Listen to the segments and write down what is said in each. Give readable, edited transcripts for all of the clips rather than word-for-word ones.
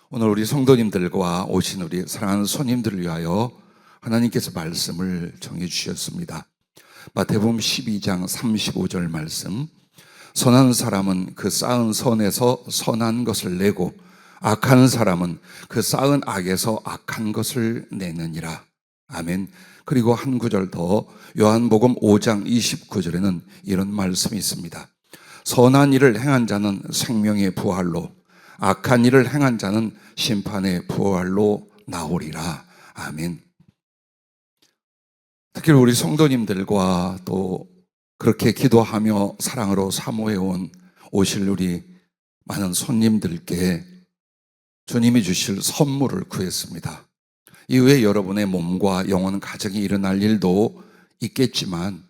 오늘 우리 성도님들과 오신 우리 사랑하는 손님들을 위하여 하나님께서 말씀을 정해 주셨습니다. 마태복음 12장 35절 말씀. 선한 사람은 그 쌓은 선에서 선한 것을 내고 악한 사람은 그 쌓은 악에서 악한 것을 내느니라. 아멘. 그리고 한 구절 더, 요한복음 5장 29절에는 이런 말씀이 있습니다. 선한 일을 행한 자는 생명의 부활로, 악한 일을 행한 자는 심판의 부활로 나오리라. 아멘. 특히 우리 성도님들과 또 그렇게 기도하며 사랑으로 사모해온 오실 우리 많은 손님들께 주님이 주실 선물을 구했습니다. 이후에 여러분의 몸과 영혼 가정이 일어날 일도 있겠지만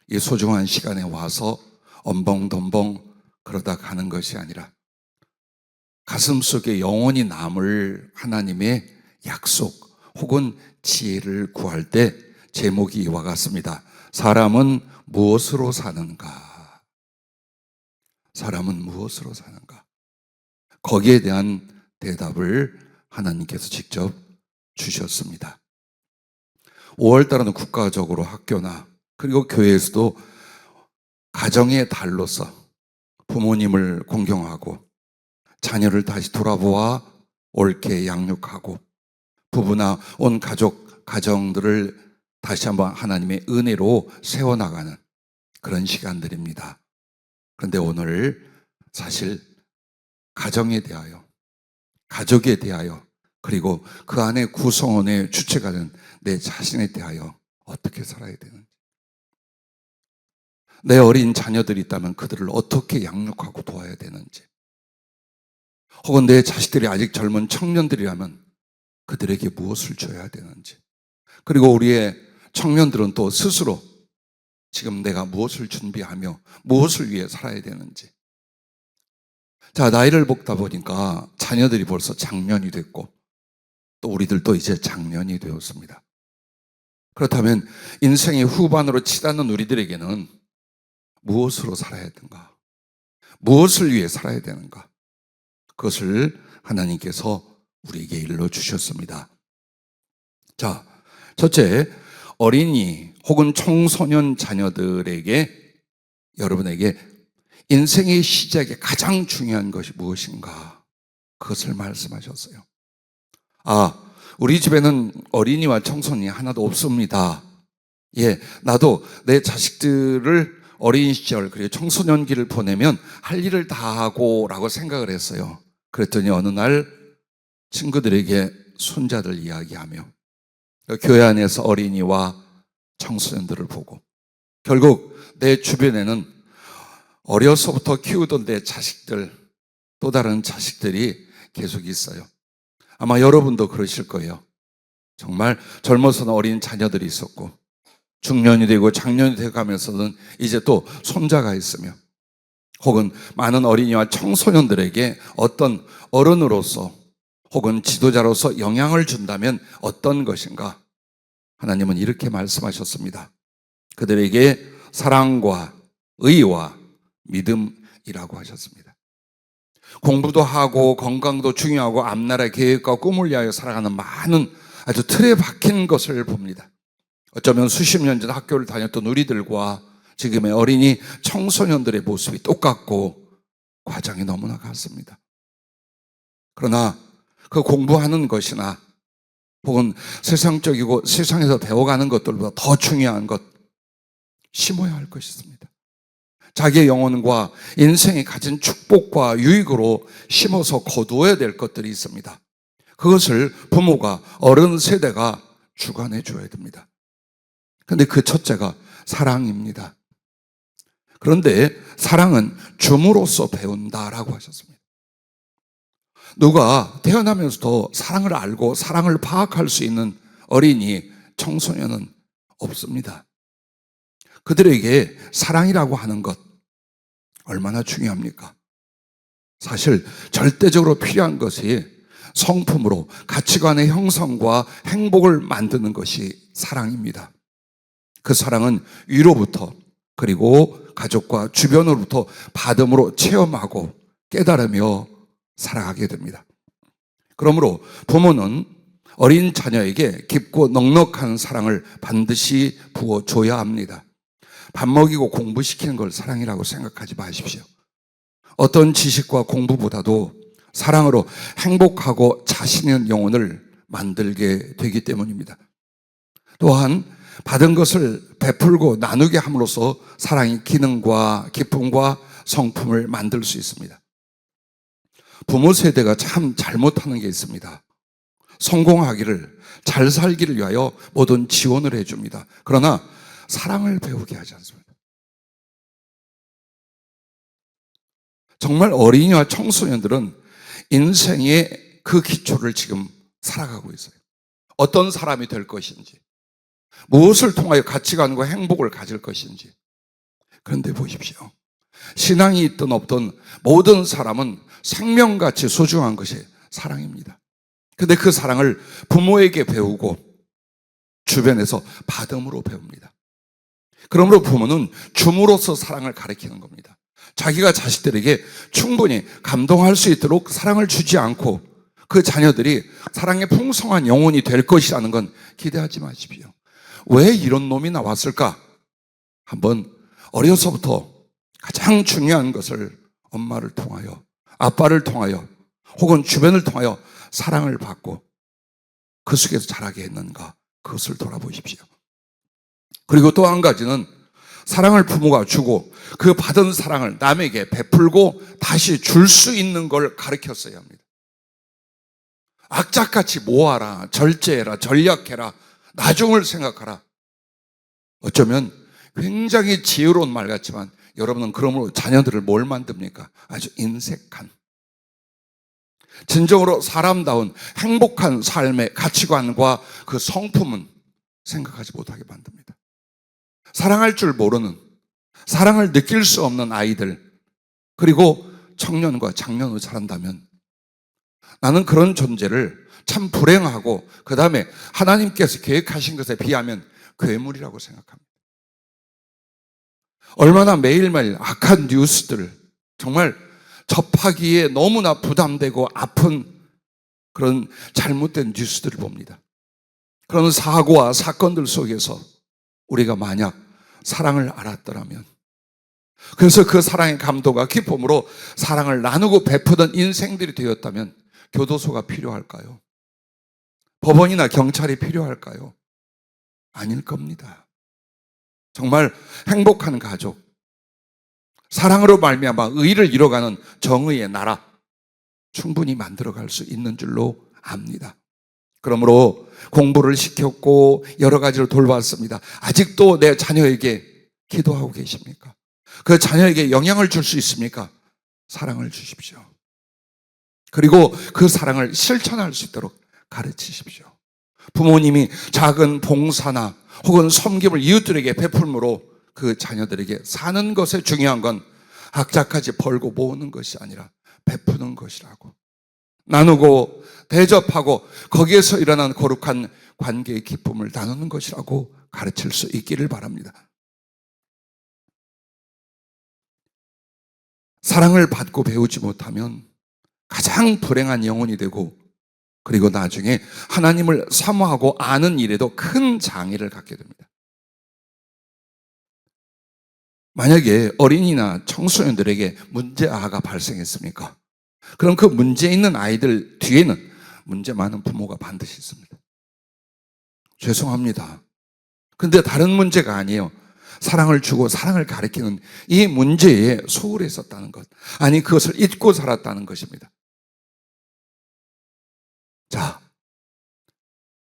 이 소중한 시간에 와서 엄벙덤벙 그러다 가는 것이 아니라 가슴속에 영원히 남을 하나님의 약속 혹은 지혜를 구할 때 제목이 이와 같습니다. 사람은 무엇으로 사는가? 사람은 무엇으로 사는가? 거기에 대한 대답을 하나님께서 직접 주셨습니다. 5월달은 국가적으로 학교나 그리고 교회에서도 가정의 달로서 부모님을 공경하고 자녀를 다시 돌아보아 옳게 양육하고 부부나 온 가정들을 다시 한번 하나님의 은혜로 세워나가는 그런 시간들입니다. 그런데 오늘 사실 가정에 대하여, 가족에 대하여, 그리고 그 안에 구성원의 주체가 된 내 자신에 대하여 어떻게 살아야 되는지, 내 어린 자녀들이 있다면 그들을 어떻게 양육하고 도와야 되는지, 혹은 내 자식들이 아직 젊은 청년들이라면 그들에게 무엇을 줘야 되는지, 그리고 우리의 청년들은 또 스스로 지금 내가 무엇을 준비하며 무엇을 위해 살아야 되는지. 자, 나이를 먹다 보니까 자녀들이 벌써 장년이 됐고 또 우리들도 이제 장년이 되었습니다. 그렇다면 인생의 후반으로 치닫는 우리들에게는 무엇으로 살아야 되는가? 무엇을 위해 살아야 되는가? 그것을 하나님께서 우리에게 일러주셨습니다. 자, 첫째, 어린이 혹은 청소년 자녀들에게, 여러분에게 인생의 시작에 가장 중요한 것이 무엇인가? 그것을 말씀하셨어요. 우리 집에는 어린이와 청소년이 하나도 없습니다. 예, 나도 내 자식들을 어린 시절, 그리고 청소년기를 보내면 할 일을 다 하고 라고 생각을 했어요. 그랬더니 어느 날 친구들에게 손자들 이야기하며 교회 안에서 어린이와 청소년들을 보고 결국 내 주변에는 어려서부터 키우던 내 자식들, 또 다른 자식들이 계속 있어요. 아마 여러분도 그러실 거예요. 정말 젊어서는 어린 자녀들이 있었고 중년이 되고 장년이 되어 가면서는 이제 또 손자가 있으며, 혹은 많은 어린이와 청소년들에게 어떤 어른으로서 혹은 지도자로서 영향을 준다면 어떤 것인가? 하나님은 이렇게 말씀하셨습니다. 그들에게 사랑과 의와 믿음이라고 하셨습니다. 공부도 하고 건강도 중요하고 앞나라의 계획과 꿈을 위하여 살아가는 많은 아주 틀에 박힌 것을 봅니다. 어쩌면 수십 년 전 학교를 다녔던 우리들과 지금의 어린이 청소년들의 모습이 똑같고 과정이 너무나 같습니다. 그러나 그 공부하는 것이나 혹은 세상적이고 세상에서 배워가는 것들보다 더 중요한 것, 심어야 할 것이 있습니다. 자기의 영혼과 인생이 가진 축복과 유익으로 심어서 거두어야 될 것들이 있습니다. 그것을 부모가, 어른 세대가 주관해 줘야 됩니다. 그런데 그 첫째가 사랑입니다. 그런데 사랑은 줌으로써 배운다라고 하셨습니다. 누가 태어나면서도 사랑을 알고 사랑을 파악할 수 있는 어린이, 청소년은 없습니다. 그들에게 사랑이라고 하는 것 얼마나 중요합니까? 사실 절대적으로 필요한 것이 성품으로 가치관의 형성과 행복을 만드는 것이 사랑입니다. 그 사랑은 위로부터, 그리고 가족과 주변으로부터 받음으로 체험하고 깨달으며 살아가게 됩니다. 그러므로 부모는 어린 자녀에게 깊고 넉넉한 사랑을 반드시 부어줘야 합니다. 밥 먹이고 공부시키는 걸 사랑이라고 생각하지 마십시오. 어떤 지식과 공부보다도 사랑으로 행복하고 자신 있는 영혼을 만들게 되기 때문입니다. 또한 받은 것을 베풀고 나누게 함으로써 사랑의 기능과 기쁨과 성품을 만들 수 있습니다. 부모 세대가 참 잘못하는 게 있습니다. 성공하기를, 잘 살기를 위하여 모든 지원을 해줍니다. 그러나 사랑을 배우게 하지 않습니다. 정말 어린이와 청소년들은 인생의 그 기초를 지금 살아가고 있어요. 어떤 사람이 될 것인지, 무엇을 통하여 가치관과 행복을 가질 것인지. 그런데 보십시오. 신앙이 있든 없든 모든 사람은 생명같이 소중한 것이 사랑입니다. 근데 그 사랑을 부모에게 배우고 주변에서 받음으로 배웁니다. 그러므로 부모는 줌으로써 사랑을 가르치는 겁니다. 자기가 자식들에게 충분히 감동할 수 있도록 사랑을 주지 않고 그 자녀들이 사랑의 풍성한 영혼이 될 것이라는 건 기대하지 마십시오. 왜 이런 놈이 나왔을까? 한번 어려서부터 가장 중요한 것을 엄마를 통하여, 아빠를 통하여, 혹은 주변을 통하여 사랑을 받고 그 속에서 자라게 했는가, 그것을 돌아보십시오. 그리고 또 한 가지는 사랑을 부모가 주고 그 받은 사랑을 남에게 베풀고 다시 줄 수 있는 걸 가르쳤어야 합니다. 악착같이 모아라, 절제해라, 전략해라, 나중을 생각하라. 어쩌면 굉장히 지혜로운 말 같지만 여러분은 그러므로 자녀들을 뭘 만듭니까? 아주 인색한, 진정으로 사람다운 행복한 삶의 가치관과 그 성품은 생각하지 못하게 만듭니다. 사랑할 줄 모르는, 사랑을 느낄 수 없는 아이들, 그리고 청년과 장년으로 자란다면 나는 그런 존재를 참 불행하고 그 다음에 하나님께서 계획하신 것에 비하면 괴물이라고 생각합니다. 얼마나 매일매일 악한 뉴스들, 정말 접하기에 너무나 부담되고 아픈 그런 잘못된 뉴스들을 봅니다. 그런 사고와 사건들 속에서 우리가 만약 사랑을 알았더라면, 그래서 그 사랑의 감동과 기쁨으로 사랑을 나누고 베푸던 인생들이 되었다면 교도소가 필요할까요? 법원이나 경찰이 필요할까요? 아닐 겁니다. 정말 행복한 가족, 사랑으로 말미암아 의를 이뤄가는 정의의 나라 충분히 만들어갈 수 있는 줄로 압니다. 그러므로 공부를 시켰고 여러 가지로 돌봤습니다. 아직도 내 자녀에게 기도하고 계십니까? 그 자녀에게 영향을 줄 수 있습니까? 사랑을 주십시오. 그리고 그 사랑을 실천할 수 있도록 가르치십시오. 부모님이 작은 봉사나 혹은 섬김을 이웃들에게 베풀므로 그 자녀들에게 사는 것에 중요한 건 악착같이 벌고 모으는 것이 아니라 베푸는 것이라고, 나누고 대접하고 거기에서 일어난 거룩한 관계의 기쁨을 나누는 것이라고 가르칠 수 있기를 바랍니다. 사랑을 받고 배우지 못하면 가장 불행한 영혼이 되고, 그리고 나중에 하나님을 사모하고 아는 일에도 큰 장애를 갖게 됩니다. 만약에 어린이나 청소년들에게 문제아가 발생했습니까? 그럼 그 문제 있는 아이들 뒤에는 문제 많은 부모가 반드시 있습니다. 죄송합니다. 근데 다른 문제가 아니에요. 사랑을 주고 사랑을 가리키는 이 문제에 소홀히 있었다는 것, 아니 그것을 잊고 살았다는 것입니다. 자,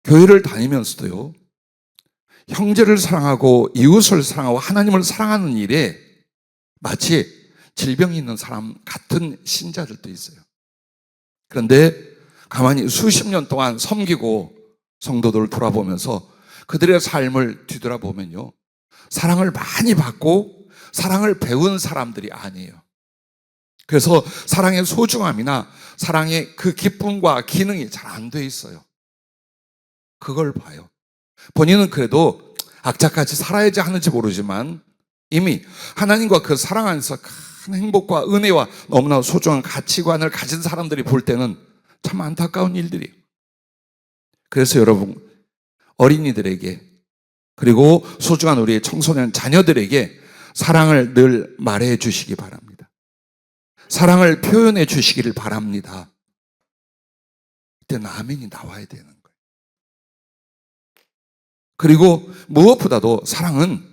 교회를 다니면서도요, 형제를 사랑하고 이웃을 사랑하고 하나님을 사랑하는 일에 마치 질병이 있는 사람 같은 신자들도 있어요. 그런데 가만히 수십 년 동안 섬기고 성도들을 돌아보면서 그들의 삶을 뒤돌아보면요, 사랑을 많이 받고 사랑을 배운 사람들이 아니에요. 그래서 사랑의 소중함이나 사랑의 그 기쁨과 기능이 잘 안 돼 있어요. 그걸 봐요. 본인은 그래도 악착같이 살아야지 하는지 모르지만 이미 하나님과 그 사랑 안에서 큰 행복과 은혜와 너무나 소중한 가치관을 가진 사람들이 볼 때는 참 안타까운 일들이에요. 그래서 여러분, 어린이들에게 그리고 소중한 우리의 청소년 자녀들에게 사랑을 늘 말해 주시기 바랍니다. 사랑을 표현해 주시기를 바랍니다. 이때는 아멘이 나와야 되는 거예요. 그리고 무엇보다도 사랑은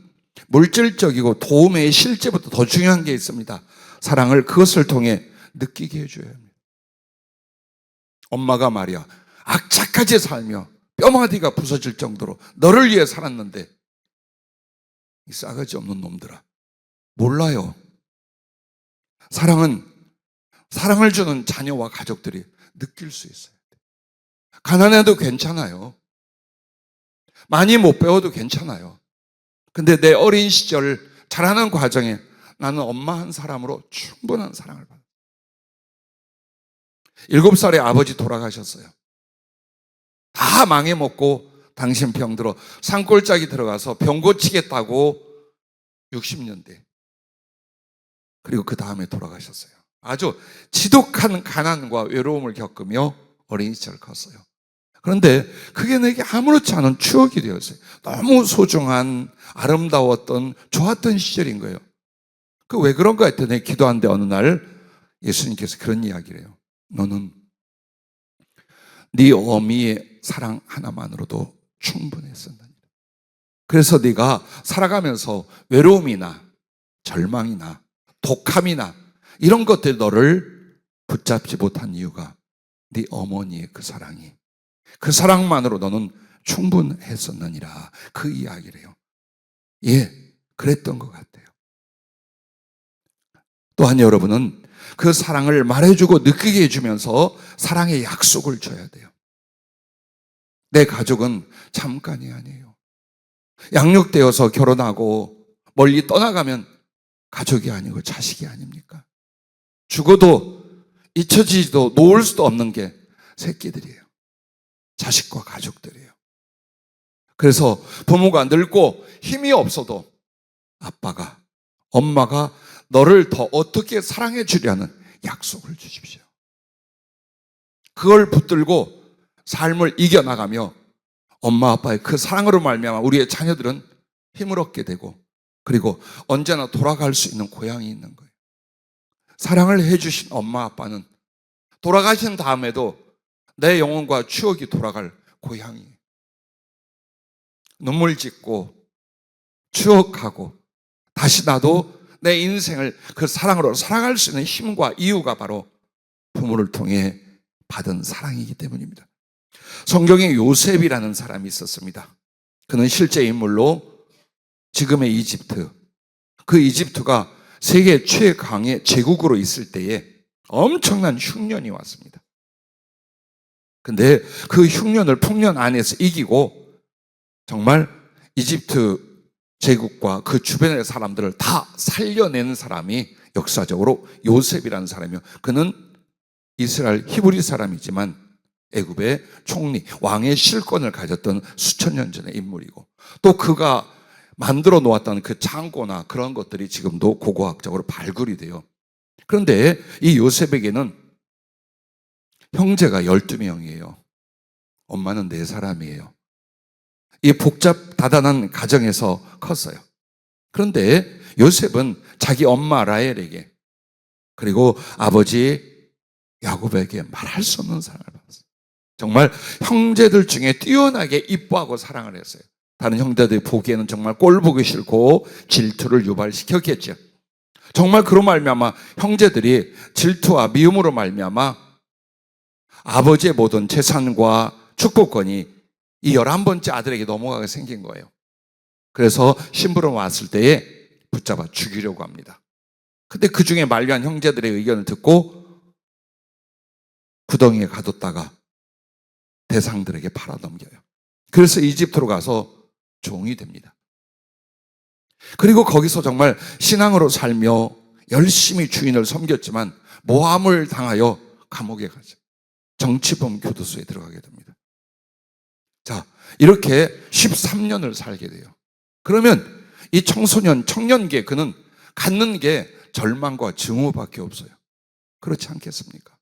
물질적이고 도움의 실제보다 더 중요한 게 있습니다. 사랑을 그것을 통해 느끼게 해줘야 합니다. 엄마가 말이야, 악착같이 살며 뼈마디가 부서질 정도로 너를 위해 살았는데 이 싸가지 없는 놈들아, 몰라요. 사랑은 사랑을 주는 자녀와 가족들이 느낄 수 있어요. 가난해도 괜찮아요. 많이 못 배워도 괜찮아요. 근데 내 어린 시절 자라는 과정에 나는 엄마 한 사람으로 충분한 사랑을 받았어요. 7살에 아버지 돌아가셨어요. 다 망해먹고 당신 병들어 산골짜기 들어가서 병 고치겠다고 60년대. 그리고 그 다음에 돌아가셨어요. 아주 지독한 가난과 외로움을 겪으며 어린 시절을 컸어요. 그런데 그게 내게 아무렇지 않은 추억이 되었어요. 너무 소중한, 아름다웠던, 좋았던 시절인 거예요. 그 왜 그런가 했더니 기도하는데 어느 날 예수님께서 그런 이야기를 해요. 너는 네 어미의 사랑 하나만으로도 충분했었느니라. 그래서 네가 살아가면서 외로움이나 절망이나 독함이나 이런 것들 너를 붙잡지 못한 이유가 네 어머니의 그 사랑이, 그 사랑만으로 너는 충분했었느니라. 그 이야기를 해요. 예, 그랬던 것 같아요. 또한 여러분은 그 사랑을 말해주고 느끼게 해주면서 사랑의 약속을 줘야 돼요. 내 가족은 잠깐이 아니에요. 양육되어서 결혼하고 멀리 떠나가면 가족이 아니고 자식이 아닙니까? 죽어도 잊혀지지도 놓을 수도 없는 게 새끼들이에요. 자식과 가족들이에요. 그래서 부모가 늙고 힘이 없어도 아빠가, 엄마가 너를 더 어떻게 사랑해 주려는 약속을 주십시오. 그걸 붙들고 삶을 이겨나가며 엄마 아빠의 그 사랑으로 말미암아 우리의 자녀들은 힘을 얻게 되고 그리고 언제나 돌아갈 수 있는 고향이 있는 거예요. 사랑을 해주신 엄마 아빠는 돌아가신 다음에도 내 영혼과 추억이 돌아갈 고향이에요. 눈물 짓고 추억하고 다시 나도 내 인생을 그 사랑으로 살아갈 수 있는 힘과 이유가 바로 부모를 통해 받은 사랑이기 때문입니다. 성경에 요셉이라는 사람이 있었습니다. 그는 실제 인물로 지금의 이집트, 그 이집트가 세계 최강의 제국으로 있을 때에 엄청난 흉년이 왔습니다. 근데 그 흉년을 풍년 안에서 이기고 정말 이집트 제국과 그 주변의 사람들을 다 살려내는 사람이 역사적으로 요셉이라는 사람이요. 그는 이스라엘 히브리 사람이지만 애굽의 총리, 왕의 실권을 가졌던 수천 년 전의 인물이고 또 그가 만들어 놓았던 그 창고나 그런 것들이 지금도 고고학적으로 발굴이 돼요. 그런데 이 요셉에게는 형제가 12명이에요. 엄마는 4사람이에요. 이 복잡 다단한 가정에서 컸어요. 그런데 요셉은 자기 엄마 라헬에게 그리고 아버지 야곱에게 말할 수 없는 사랑을 받았어요. 정말 형제들 중에 뛰어나게 이뻐하고 사랑을 했어요. 다른 형제들이 보기에는 정말 꼴 보기 싫고 질투를 유발시켰겠죠. 정말 그로 말미암아 형제들이 질투와 미움으로 말미암아 아버지의 모든 재산과 축복권이 이 11번째 아들에게 넘어가게 생긴 거예요. 그래서 심부름 왔을 때에 붙잡아 죽이려고 합니다. 근데 그 중에 만류한 형제들의 의견을 듣고 구덩이에 가뒀다가 대상들에게 팔아넘겨요. 그래서 이집트로 가서 종이 됩니다. 그리고 거기서 정말 신앙으로 살며 열심히 주인을 섬겼지만 모함을 당하여 감옥에 가죠. 정치범 교도소에 들어가게 됩니다. 자, 이렇게 13년을 살게 돼요. 그러면 이 청소년, 청년기에 그는 갖는 게 절망과 증오밖에 없어요. 그렇지 않겠습니까?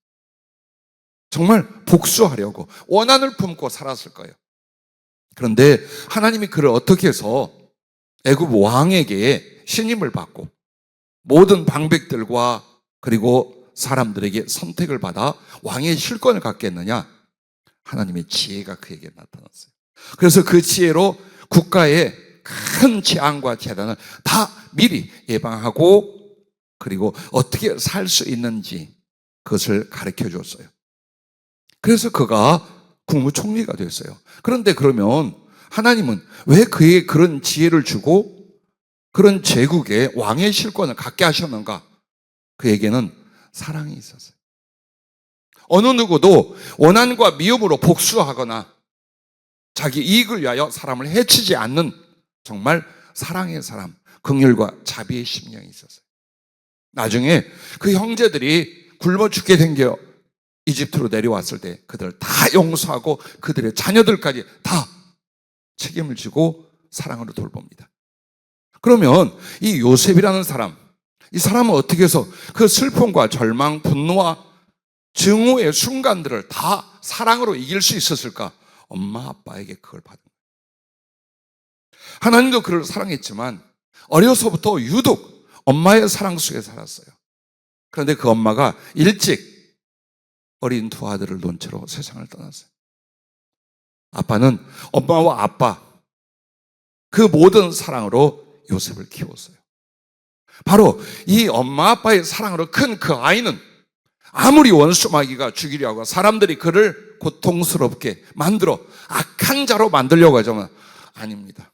정말 복수하려고 원한을 품고 살았을 거예요. 그런데 하나님이 그를 어떻게 해서 애굽 왕에게 신임을 받고 모든 방백들과 그리고 사람들에게 선택을 받아 왕의 실권을 갖게 했느냐? 하나님의 지혜가 그에게 나타났어요. 그래서 그 지혜로 국가의 큰 재앙과 재난을 다 미리 예방하고 그리고 어떻게 살 수 있는지 그것을 가르쳐 줬어요. 그래서 그가 국무총리가 됐어요. 그런데 그러면 하나님은 왜 그에게 그런 지혜를 주고 그런 제국의 왕의 실권을 갖게 하셨는가? 그에게는 사랑이 있었어요. 어느 누구도 원한과 미움으로 복수하거나 자기 이익을 위하여 사람을 해치지 않는 정말 사랑의 사람, 긍휼과 자비의 심령이 있었어요. 나중에 그 형제들이 굶어 죽게 생겨 이집트로 내려왔을 때 그들을 다 용서하고 그들의 자녀들까지 다 책임을 지고 사랑으로 돌봅니다. 그러면 이 요셉이라는 사람, 이 사람은 어떻게 해서 그 슬픔과 절망, 분노와 증오의 순간들을 다 사랑으로 이길 수 있었을까? 엄마 아빠에게 그걸 받은 거예요. 하나님도 그를 사랑했지만 어려서부터 유독 엄마의 사랑 속에 살았어요. 그런데 그 엄마가 일찍 어린 두 아들을 놓은 채로 세상을 떠났어요. 아빠는 엄마와 아빠 그 모든 사랑으로 요셉을 키웠어요. 바로 이 엄마 아빠의 사랑으로 큰 그 아이는 아무리 원수 마귀가 죽이려 하고 사람들이 그를 고통스럽게 만들어 악한 자로 만들려고 하지만 아닙니다.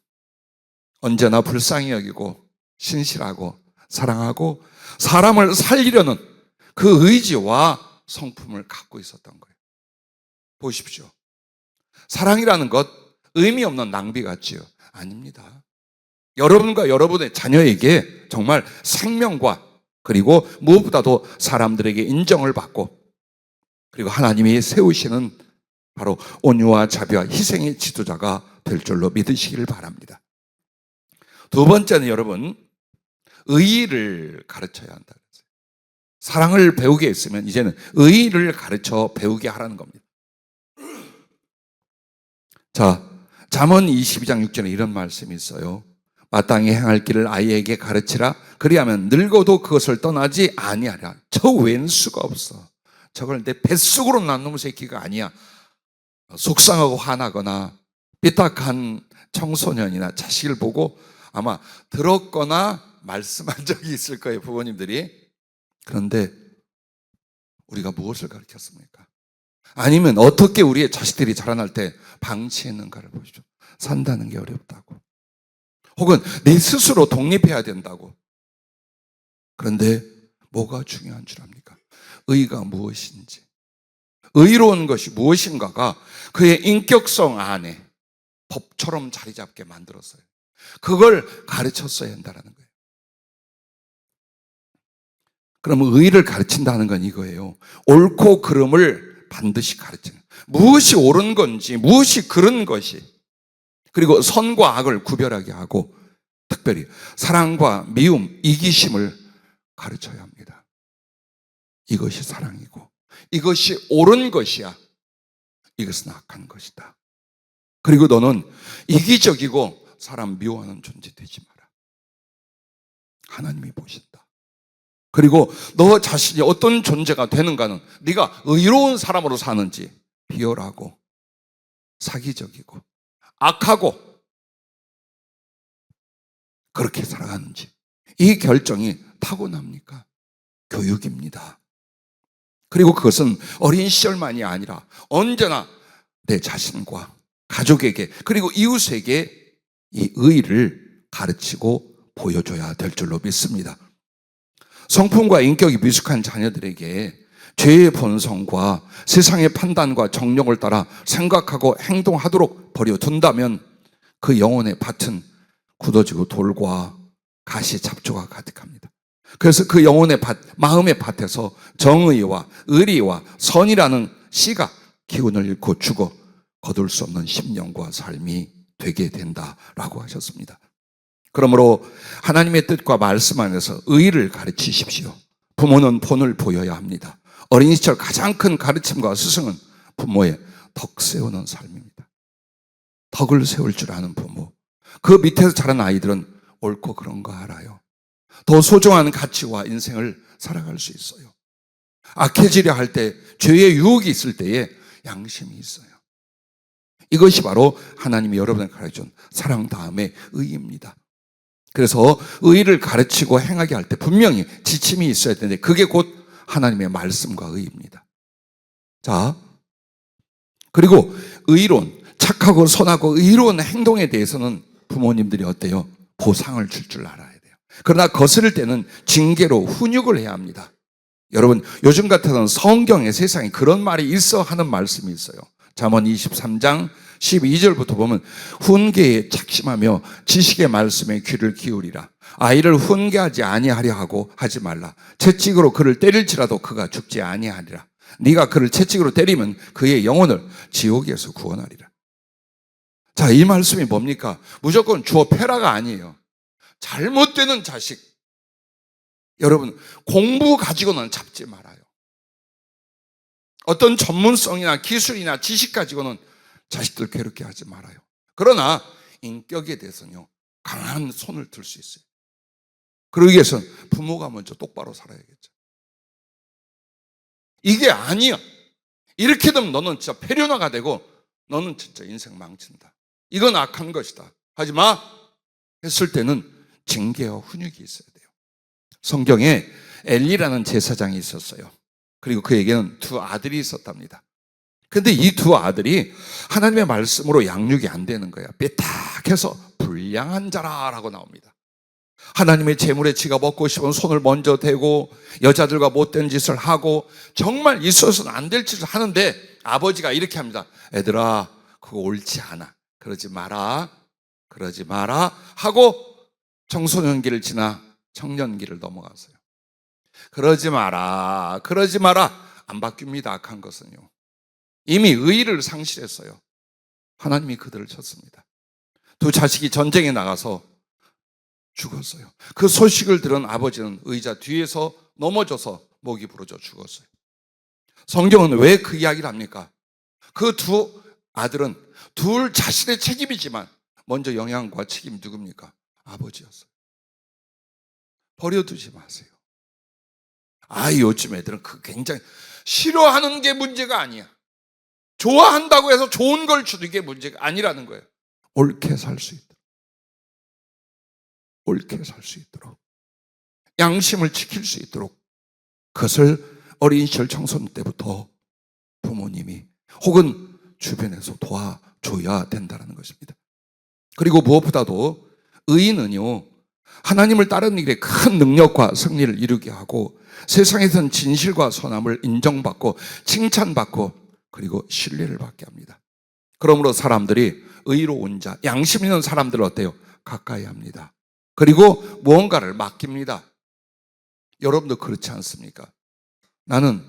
언제나 불쌍히 여기고 신실하고 사랑하고 사람을 살리려는 그 의지와 성품을 갖고 있었던 거예요. 보십시오. 사랑이라는 것 의미 없는 낭비 같지요? 아닙니다. 여러분과 여러분의 자녀에게 정말 생명과 그리고 무엇보다도 사람들에게 인정을 받고 그리고 하나님이 세우시는 바로 온유와 자비와 희생의 지도자가 될 줄로 믿으시기를 바랍니다. 두 번째는 여러분, 의의를 가르쳐야 한다. 사랑을 배우게 했으면 이제는 의의를 가르쳐 배우게 하라는 겁니다. 자, 잠언 22장 6절에 이런 말씀이 있어요. 마땅히 행할 길을 아이에게 가르치라. 그리하면 늙어도 그것을 떠나지 아니하리라. 저 웬 수가 없어. 저걸 내 뱃속으로 난 놈의 새끼가 아니야. 속상하고 화나거나 삐딱한 청소년이나 자식을 보고 아마 들었거나 말씀한 적이 있을 거예요, 부모님들이. 그런데 우리가 무엇을 가르쳤습니까? 아니면 어떻게 우리의 자식들이 자라날 때 방치했는가를 보십시오. 산다는 게 어렵다고. 혹은 내 스스로 독립해야 된다고. 그런데 뭐가 중요한 줄 압니까? 의가 무엇인지, 의로운 것이 무엇인가가 그의 인격성 안에 법처럼 자리 잡게 만들었어요. 그걸 가르쳤어야 한다는 거예요. 그러면 의를 가르친다는 건 이거예요. 옳고 그름을 반드시 가르치는, 무엇이 옳은 건지 무엇이 그른 것이, 그리고 선과 악을 구별하게 하고 특별히 사랑과 미움, 이기심을 가르쳐야 합니다. 이것이 사랑이고 이것이 옳은 것이야. 이것은 악한 것이다. 그리고 너는 이기적이고 사람 미워하는 존재 되지 마라. 하나님이 보신다. 그리고 너 자신이 어떤 존재가 되는가는 네가 의로운 사람으로 사는지, 비열하고 사기적이고 악하고 그렇게 살아가는지, 이 결정이 타고납니까? 교육입니다. 그리고 그것은 어린 시절만이 아니라 언제나 내 자신과 가족에게 그리고 이웃에게 이 의의를 가르치고 보여줘야 될 줄로 믿습니다. 성품과 인격이 미숙한 자녀들에게 죄의 본성과 세상의 판단과 정욕을 따라 생각하고 행동하도록 버려둔다면 그 영혼의 밭은 굳어지고 돌과 가시 잡초가 가득합니다. 그래서 그 영혼의 밭, 마음의 밭에서 정의와 의리와 선이라는 씨가 기운을 잃고 죽어 거둘 수 없는 심령과 삶이 되게 된다라고 하셨습니다. 그러므로 하나님의 뜻과 말씀 안에서 의의를 가르치십시오. 부모는 본을 보여야 합니다. 어린이 시절 가장 큰 가르침과 스승은 부모의 덕 세우는 삶입니다. 덕을 세울 줄 아는 부모. 그 밑에서 자란 아이들은 옳고 그런 거 알아요. 더 소중한 가치와 인생을 살아갈 수 있어요. 악해지려 할 때, 죄의 유혹이 있을 때에 양심이 있어요. 이것이 바로 하나님이 여러분에게 가르쳐준 사랑 다음에 의입니다. 그래서 의를 가르치고 행하게 할 때 분명히 지침이 있어야 되는데 그게 곧 하나님의 말씀과 의입니다. 자, 그리고 의로운, 착하고 선하고 의로운 행동에 대해서는 부모님들이 어때요? 보상을 줄 알아야 돼요. 그러나 거스를 때는 징계로 훈육을 해야 합니다. 여러분, 요즘 같아서는 성경에 세상에 그런 말이 있어 하는 말씀이 있어요. 잠언 23장 12절부터 보면 훈계에 착심하며 지식의 말씀에 귀를 기울이라. 아이를 훈계하지 아니하려 하고 하지 말라. 채찍으로 그를 때릴지라도 그가 죽지 아니하리라. 네가 그를 채찍으로 때리면 그의 영혼을 지옥에서 구원하리라. 자, 이 말씀이 뭡니까? 무조건 주어 패라가 아니에요. 잘못되는 자식. 여러분, 공부 가지고는 잡지 말아요. 어떤 전문성이나 기술이나 지식 가지고는 자식들 괴롭게 하지 말아요. 그러나 인격에 대해서는요, 강한 손을 들 수 있어요. 그러기 위해서는 부모가 먼저 똑바로 살아야겠죠. 이게 아니야. 이렇게 되면 너는 진짜 폐륜화가 되고 너는 진짜 인생 망친다. 이건 악한 것이다. 하지 마. 했을 때는 징계와 훈육이 있어야 돼요. 성경에 엘리라는 제사장이 있었어요. 그리고 그에게는 두 아들이 있었답니다. 근데 이 두 아들이 하나님의 말씀으로 양육이 안 되는 거야. 삐딱해서 불량한 자라라고 나옵니다. 하나님의 재물에 지가 먹고 싶은 손을 먼저 대고 여자들과 못된 짓을 하고 정말 있어서는 안 될 짓을 하는데 아버지가 이렇게 합니다. 애들아, 그거 옳지 않아. 그러지 마라. 그러지 마라. 하고 청소년기를 지나 청년기를 넘어갔어요. 그러지 마라. 그러지 마라. 안 바뀝니다. 악한 것은요. 이미 의의를 상실했어요. 하나님이 그들을 쳤습니다. 두 자식이 전쟁에 나가서 죽었어요. 그 소식을 들은 아버지는 의자 뒤에서 넘어져서 목이 부러져 죽었어요. 성경은 왜 그 이야기를 합니까? 그 두 아들은 둘 자신의 책임이지만 먼저 영향과 책임이 누굽니까? 아버지였어요. 버려두지 마세요. 요즘 애들은 그 굉장히 싫어하는 게 문제가 아니야. 좋아한다고 해서 좋은 걸 주는 게 문제가 아니라는 거예요. 옳게 살 수 있도록. 옳게 살 수 있도록. 양심을 지킬 수 있도록. 그것을 어린 시절 청소년 때부터 부모님이 혹은 주변에서 도와줘야 된다는 것입니다. 그리고 무엇보다도 의인은요, 하나님을 따르는 일에 큰 능력과 승리를 이루게 하고 세상에서는 진실과 선함을 인정받고 칭찬받고 그리고 신뢰를 받게 합니다. 그러므로 사람들이 의로운 자, 양심 있는 사람들은 어때요? 가까이 합니다. 그리고 무언가를 맡깁니다. 여러분도 그렇지 않습니까? 나는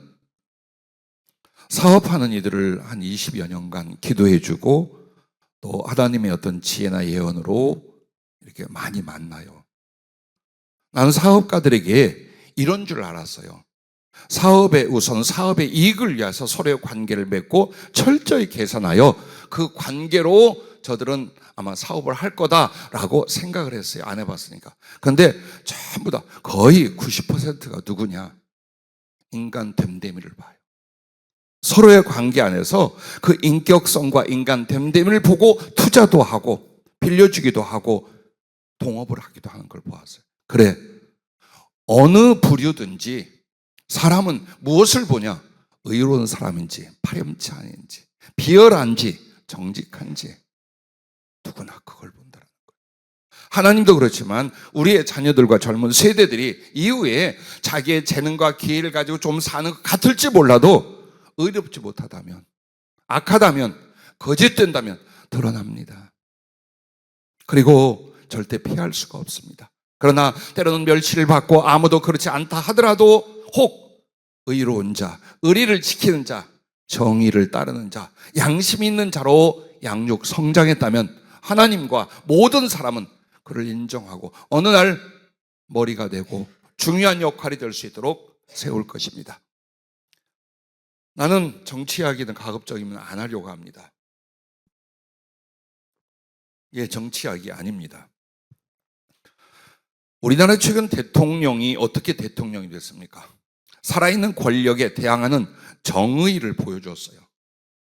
사업하는 이들을 한 20여 년간 기도해주고 또 하나님의 어떤 지혜나 예언으로 이렇게 많이 만나요. 나는 사업가들에게 이런 줄 알았어요. 사업에 우선 사업의 이익을 위해서 서로의 관계를 맺고 철저히 계산하여 그 관계로 저들은 아마 사업을 할 거다라고 생각을 했어요. 안 해봤으니까. 그런데 전부 다 거의 90%가 누구냐? 인간 됨됨이를 봐요. 서로의 관계 안에서 그 인격성과 인간 됨됨이를 보고 투자도 하고 빌려주기도 하고 동업을 하기도 하는 걸 보았어요. 그래, 어느 부류든지 사람은 무엇을 보냐? 의로운 사람인지 파렴치한인지 비열한지 정직한지 누구나 그걸 본다는 거예요. 하나님도 그렇지만 우리의 자녀들과 젊은 세대들이 이후에 자기의 재능과 기회를 가지고 좀 사는 것 같을지 몰라도 의롭지 못하다면, 악하다면, 거짓된다면 드러납니다. 그리고 절대 피할 수가 없습니다. 그러나 때로는 멸시를 받고 아무도 그렇지 않다 하더라도 혹 의로운 자, 의리를 지키는 자, 정의를 따르는 자, 양심 있는 자로 양육 성장했다면 하나님과 모든 사람은 그를 인정하고 어느 날 머리가 되고 중요한 역할이 될 수 있도록 세울 것입니다. 나는 정치 이야기는 가급적이면 안 하려고 합니다. 예, 정치 이야기 아닙니다. 우리나라 최근 대통령이 어떻게 대통령이 됐습니까? 살아있는 권력에 대항하는 정의를 보여주었어요.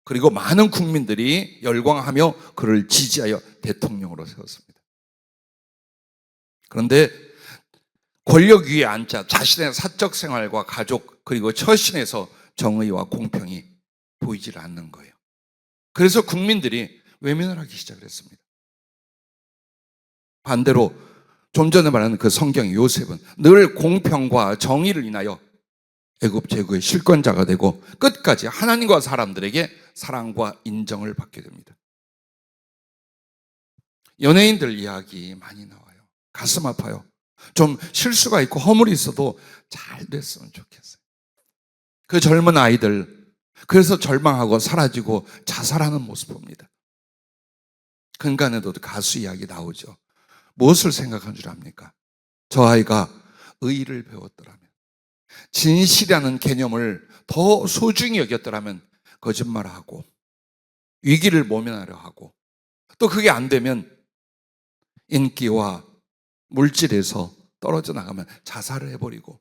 그리고 많은 국민들이 열광하며 그를 지지하여 대통령으로 세웠습니다. 그런데 권력 위에 앉자 자신의 사적 생활과 가족 그리고 처신에서 정의와 공평이 보이질 않는 거예요. 그래서 국민들이 외면을 하기 시작했습니다. 반대로 좀 전에 말하는 그 성경의 요셉은 늘 공평과 정의를 인하여 애굽 제국의 실권자가 되고 끝까지 하나님과 사람들에게 사랑과 인정을 받게 됩니다. 연예인들 이야기 많이 나와요. 가슴 아파요. 좀 실수가 있고 허물이 있어도 잘 됐으면 좋겠어요. 그 젊은 아이들, 그래서 절망하고 사라지고 자살하는 모습 봅니다. 근간에도 가수 이야기 나오죠. 무엇을 생각한 줄 압니까? 저 아이가 의의를 배웠더라면, 진실이라는 개념을 더 소중히 여겼더라면 거짓말을 하고 위기를 모면하려 하고 또 그게 안 되면 인기와 물질에서 떨어져 나가면 자살을 해버리고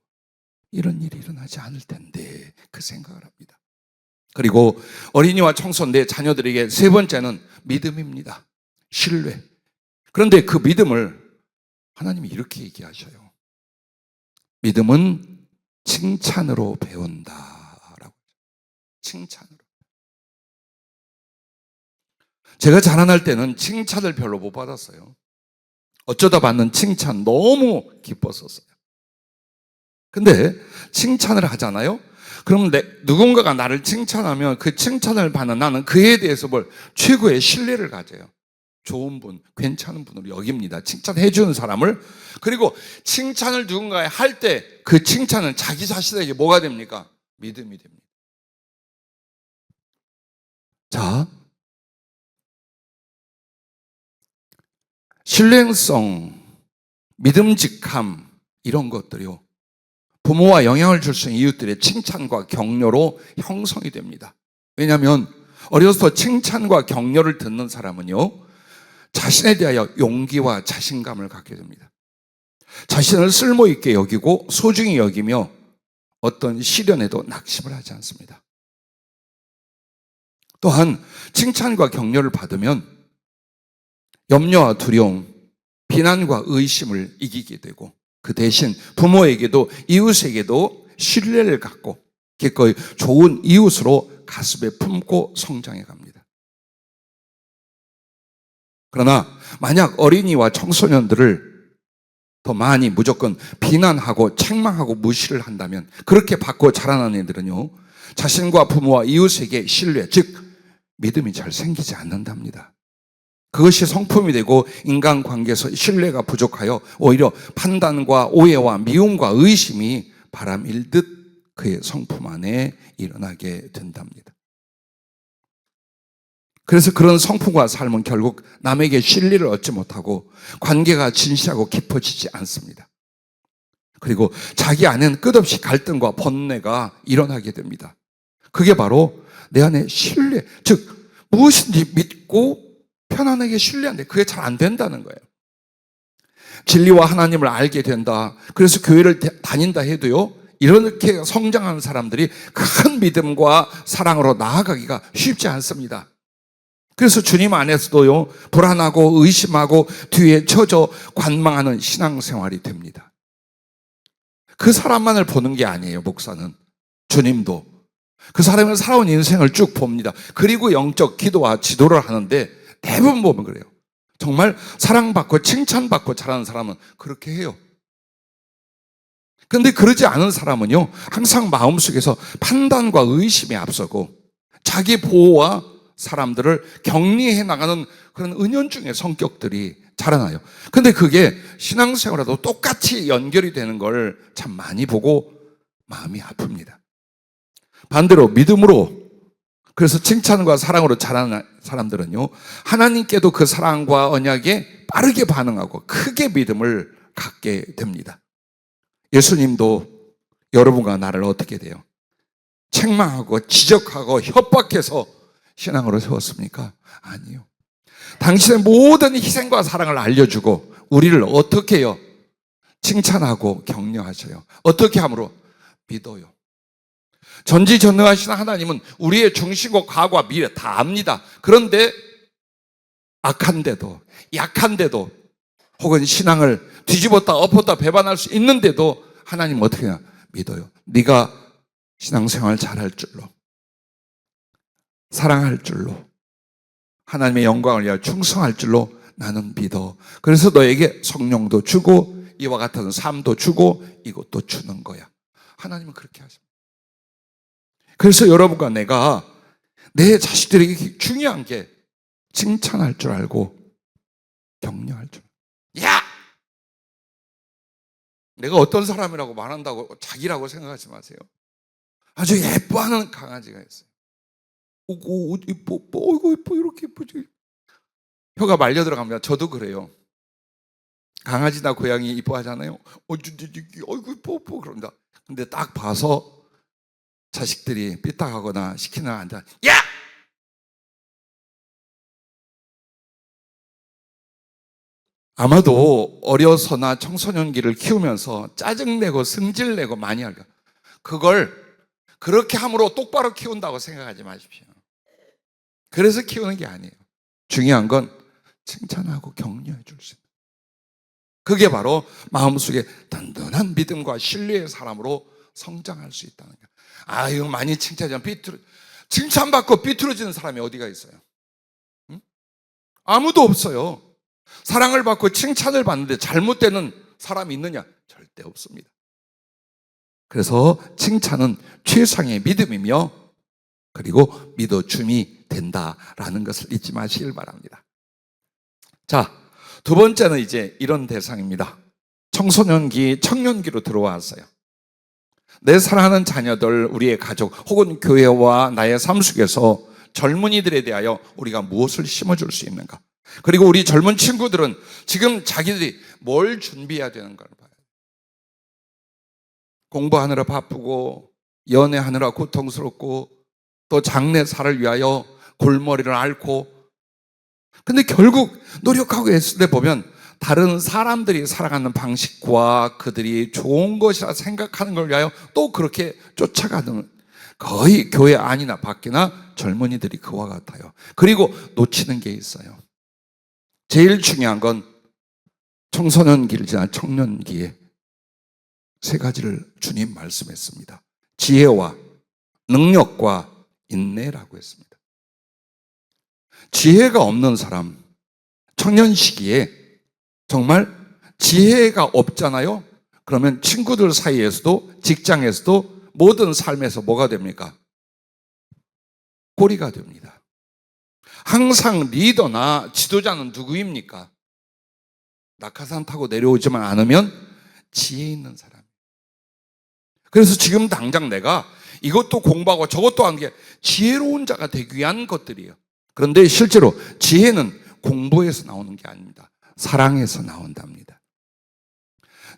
이런 일이 일어나지 않을 텐데 그 생각을 합니다. 그리고 어린이와 청소년 내 자녀들에게 세 번째는 믿음입니다. 신뢰. 그런데 그 믿음을 하나님이 이렇게 얘기하셔요. 믿음은 칭찬으로 배운다라고. 칭찬으로. 제가 자라날 때는 칭찬을 별로 못 받았어요. 어쩌다 받는 칭찬 너무 기뻤었어요. 근데 칭찬을 하잖아요. 그럼 누군가가 나를 칭찬하면 그 칭찬을 받는 나는 그에 대해서 최고의 신뢰를 가져요. 좋은 분, 괜찮은 분으로 여깁니다. 칭찬해 주는 사람을. 그리고 칭찬을 누군가에 할 때 그 칭찬은 자기 자신에게 뭐가 됩니까? 믿음이 됩니다. 자, 신뢰성, 믿음직함 이런 것들이요. 부모와 영향을 줄 수 있는 이웃들의 칭찬과 격려로 형성이 됩니다. 왜냐하면 어려서 칭찬과 격려를 듣는 사람은요, 자신에 대하여 용기와 자신감을 갖게 됩니다. 자신을 쓸모있게 여기고 소중히 여기며 어떤 시련에도 낙심을 하지 않습니다. 또한 칭찬과 격려를 받으면 염려와 두려움, 비난과 의심을 이기게 되고 그 대신 부모에게도 이웃에게도 신뢰를 갖고 기꺼이 좋은 이웃으로 가슴에 품고 성장해 갑니다. 그러나 만약 어린이와 청소년들을 더 많이 무조건 비난하고 책망하고 무시를 한다면 그렇게 받고 자라는 애들은요, 자신과 부모와 이웃에게 신뢰, 즉 믿음이 잘 생기지 않는답니다. 그것이 성품이 되고 인간관계에서 신뢰가 부족하여 오히려 판단과 오해와 미움과 의심이 바람일듯 그의 성품 안에 일어나게 된답니다. 그래서 그런 성품과 삶은 결국 남에게 신뢰를 얻지 못하고 관계가 진실하고 깊어지지 않습니다. 그리고 자기 안에는 끝없이 갈등과 번뇌가 일어나게 됩니다. 그게 바로 내 안에 신뢰, 즉 무엇인지 믿고 편안하게 신뢰하는데 그게 잘 안 된다는 거예요. 진리와 하나님을 알게 된다. 그래서 교회를 다닌다 해도요, 이렇게 성장하는 사람들이 큰 믿음과 사랑으로 나아가기가 쉽지 않습니다. 그래서 주님 안에서도요, 불안하고 의심하고 뒤에 처져 관망하는 신앙생활이 됩니다. 그 사람만을 보는 게 아니에요, 목사는. 주님도 그 사람의 살아온 인생을 쭉 봅니다. 그리고 영적 기도와 지도를 하는데 대부분 보면 그래요. 정말 사랑받고 칭찬받고 자라는 사람은 그렇게 해요. 그런데 그러지 않은 사람은요, 항상 마음속에서 판단과 의심이 앞서고 자기 보호와 사람들을 격리해 나가는 그런 은연중의 성격들이 자라나요. 근데 그게 신앙생활에도 똑같이 연결이 되는 걸 참 많이 보고 마음이 아픕니다. 반대로 믿음으로, 그래서 칭찬과 사랑으로 자라는 사람들은요, 하나님께도 그 사랑과 언약에 빠르게 반응하고 크게 믿음을 갖게 됩니다. 예수님도 여러분과 나를 어떻게 돼요? 책망하고 지적하고 협박해서 신앙으로 세웠습니까? 아니요. 당신의 모든 희생과 사랑을 알려주고 우리를 어떻게 해요? 칭찬하고 격려하셔요. 어떻게 함으로? 믿어요. 전지전능하신 하나님은 우리의 중심과 과거와 미래 다 압니다. 그런데 악한데도, 약한데도, 혹은 신앙을 뒤집었다 엎었다 배반할 수 있는데도 하나님은 어떻게 해요? 믿어요. 네가 신앙생활 잘할 줄로, 사랑할 줄로, 하나님의 영광을 위하여 충성할 줄로 나는 믿어. 그래서 너에게 성령도 주고 이와 같은 삶도 주고 이것도 주는 거야. 하나님은 그렇게 하십니다. 그래서 여러분과 내가 내 자식들에게 중요한 게 칭찬할 줄 알고 격려할 줄. 야! 내가 어떤 사람이라고 말한다고 자기라고 생각하지 마세요. 아주 예뻐하는 강아지가 있어요. 오고 이뻐, 어이구 이뻐, 이렇게 이쁘지. 혀가 말려 들어갑니다. 저도 그래요. 강아지나 고양이 이뻐하잖아요. 어이구 이뻐 그런다. 근데 딱 봐서 자식들이 삐딱하거나 시키는 앉아. 야! 아마도 어려서나 청소년기를 키우면서 짜증내고 승질내고 많이 할 거야. 그걸 그렇게 함으로 똑바로 키운다고 생각하지 마십시오. 그래서 키우는 게 아니에요. 중요한 건 칭찬하고 격려해 줄 수 있는. 그게 바로 마음속에 든든한 믿음과 신뢰의 사람으로 성장할 수 있다는 거예요. 아, 이거 많이 칭찬하면 칭찬받고 삐뚤어지는 사람이 어디가 있어요? 응? 아무도 없어요. 사랑을 받고 칭찬을 받는데 잘못되는 사람이 있느냐? 절대 없습니다. 그래서 칭찬은 최상의 믿음이며 그리고 믿어줌이 된다라는 것을 잊지 마시길 바랍니다. 자, 두 번째는 이제 이런 대상입니다. 청소년기, 청년기로 들어왔어요. 내 사랑하는 자녀들, 우리의 가족 혹은 교회와 나의 삶 속에서 젊은이들에 대하여 우리가 무엇을 심어줄 수 있는가? 그리고 우리 젊은 친구들은 지금 자기들이 뭘 준비해야 되는 걸 봐요. 공부하느라 바쁘고 연애하느라 고통스럽고 또 장래사를 위하여 골머리를 앓고, 근데 결국 노력하고 애쓸 때 보면 다른 사람들이 살아가는 방식과 그들이 좋은 것이라 생각하는 걸 위하여 또 그렇게 쫓아가는, 거의 교회 안이나 밖이나 젊은이들이 그와 같아요. 그리고 놓치는 게 있어요. 제일 중요한 건 청소년기를 지난 청년기에 세 가지를 주님 말씀했습니다. 지혜와 능력과 인내라고 했습니다. 지혜가 없는 사람, 청년 시기에 정말 지혜가 없잖아요. 그러면 친구들 사이에서도 직장에서도 모든 삶에서 뭐가 됩니까? 꼬리가 됩니다. 항상 리더나 지도자는 누구입니까? 낙하산 타고 내려오지만 않으면 지혜 있는 사람. 그래서 지금 당장 내가 이것도 공부하고 저것도 한 게 지혜로운 자가 되기 위한 것들이에요. 그런데 실제로 지혜는 공부에서 나오는 게 아닙니다. 사랑에서 나온답니다.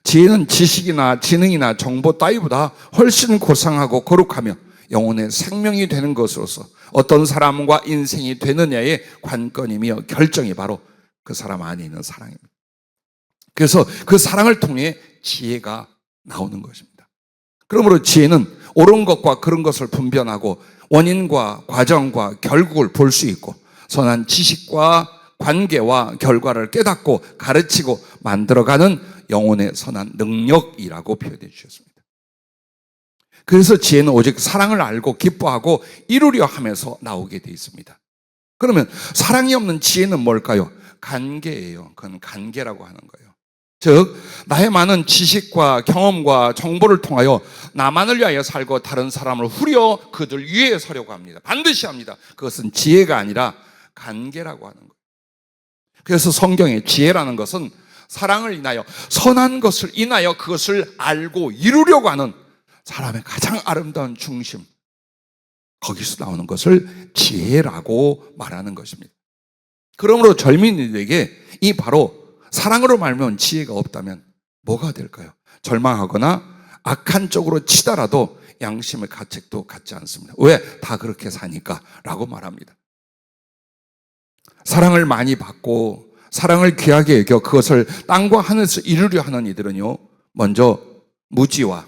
지혜는 지식이나 지능이나 정보 따위보다 훨씬 고상하고 거룩하며 영혼의 생명이 되는 것으로서 어떤 사람과 인생이 되느냐의 관건이며 결정이 바로 그 사람 안에 있는 사랑입니다. 그래서 그 사랑을 통해 지혜가 나오는 것입니다. 그러므로 지혜는 옳은 것과 그런 것을 분별하고 원인과 과정과 결국을 볼 수 있고 선한 지식과 관계와 결과를 깨닫고 가르치고 만들어가는 영혼의 선한 능력이라고 표현해 주셨습니다. 그래서 지혜는 오직 사랑을 알고 기뻐하고 이루려 하면서 나오게 되어 있습니다. 그러면 사랑이 없는 지혜는 뭘까요? 관계예요. 그건 관계라고 하는 거예요. 즉 나의 많은 지식과 경험과 정보를 통하여 나만을 위하여 살고 다른 사람을 후려 그들 위에 서려고 합니다. 반드시 합니다. 그것은 지혜가 아니라 관계라고 하는 거예요. 그래서 성경의 지혜라는 것은 사랑을 인하여 선한 것을 인하여 그것을 알고 이루려고 하는 사람의 가장 아름다운 중심, 거기서 나오는 것을 지혜라고 말하는 것입니다. 그러므로 젊은이들에게 이 바로 사랑으로 말면 지혜가 없다면 뭐가 될까요? 절망하거나 악한 쪽으로 치더라도 양심의 가책도 갖지 않습니다. 왜? 다 그렇게 사니까 라고 말합니다. 사랑을 많이 받고 사랑을 귀하게 여겨 그것을 땅과 하늘에서 이루려 하는 이들은요, 먼저 무지와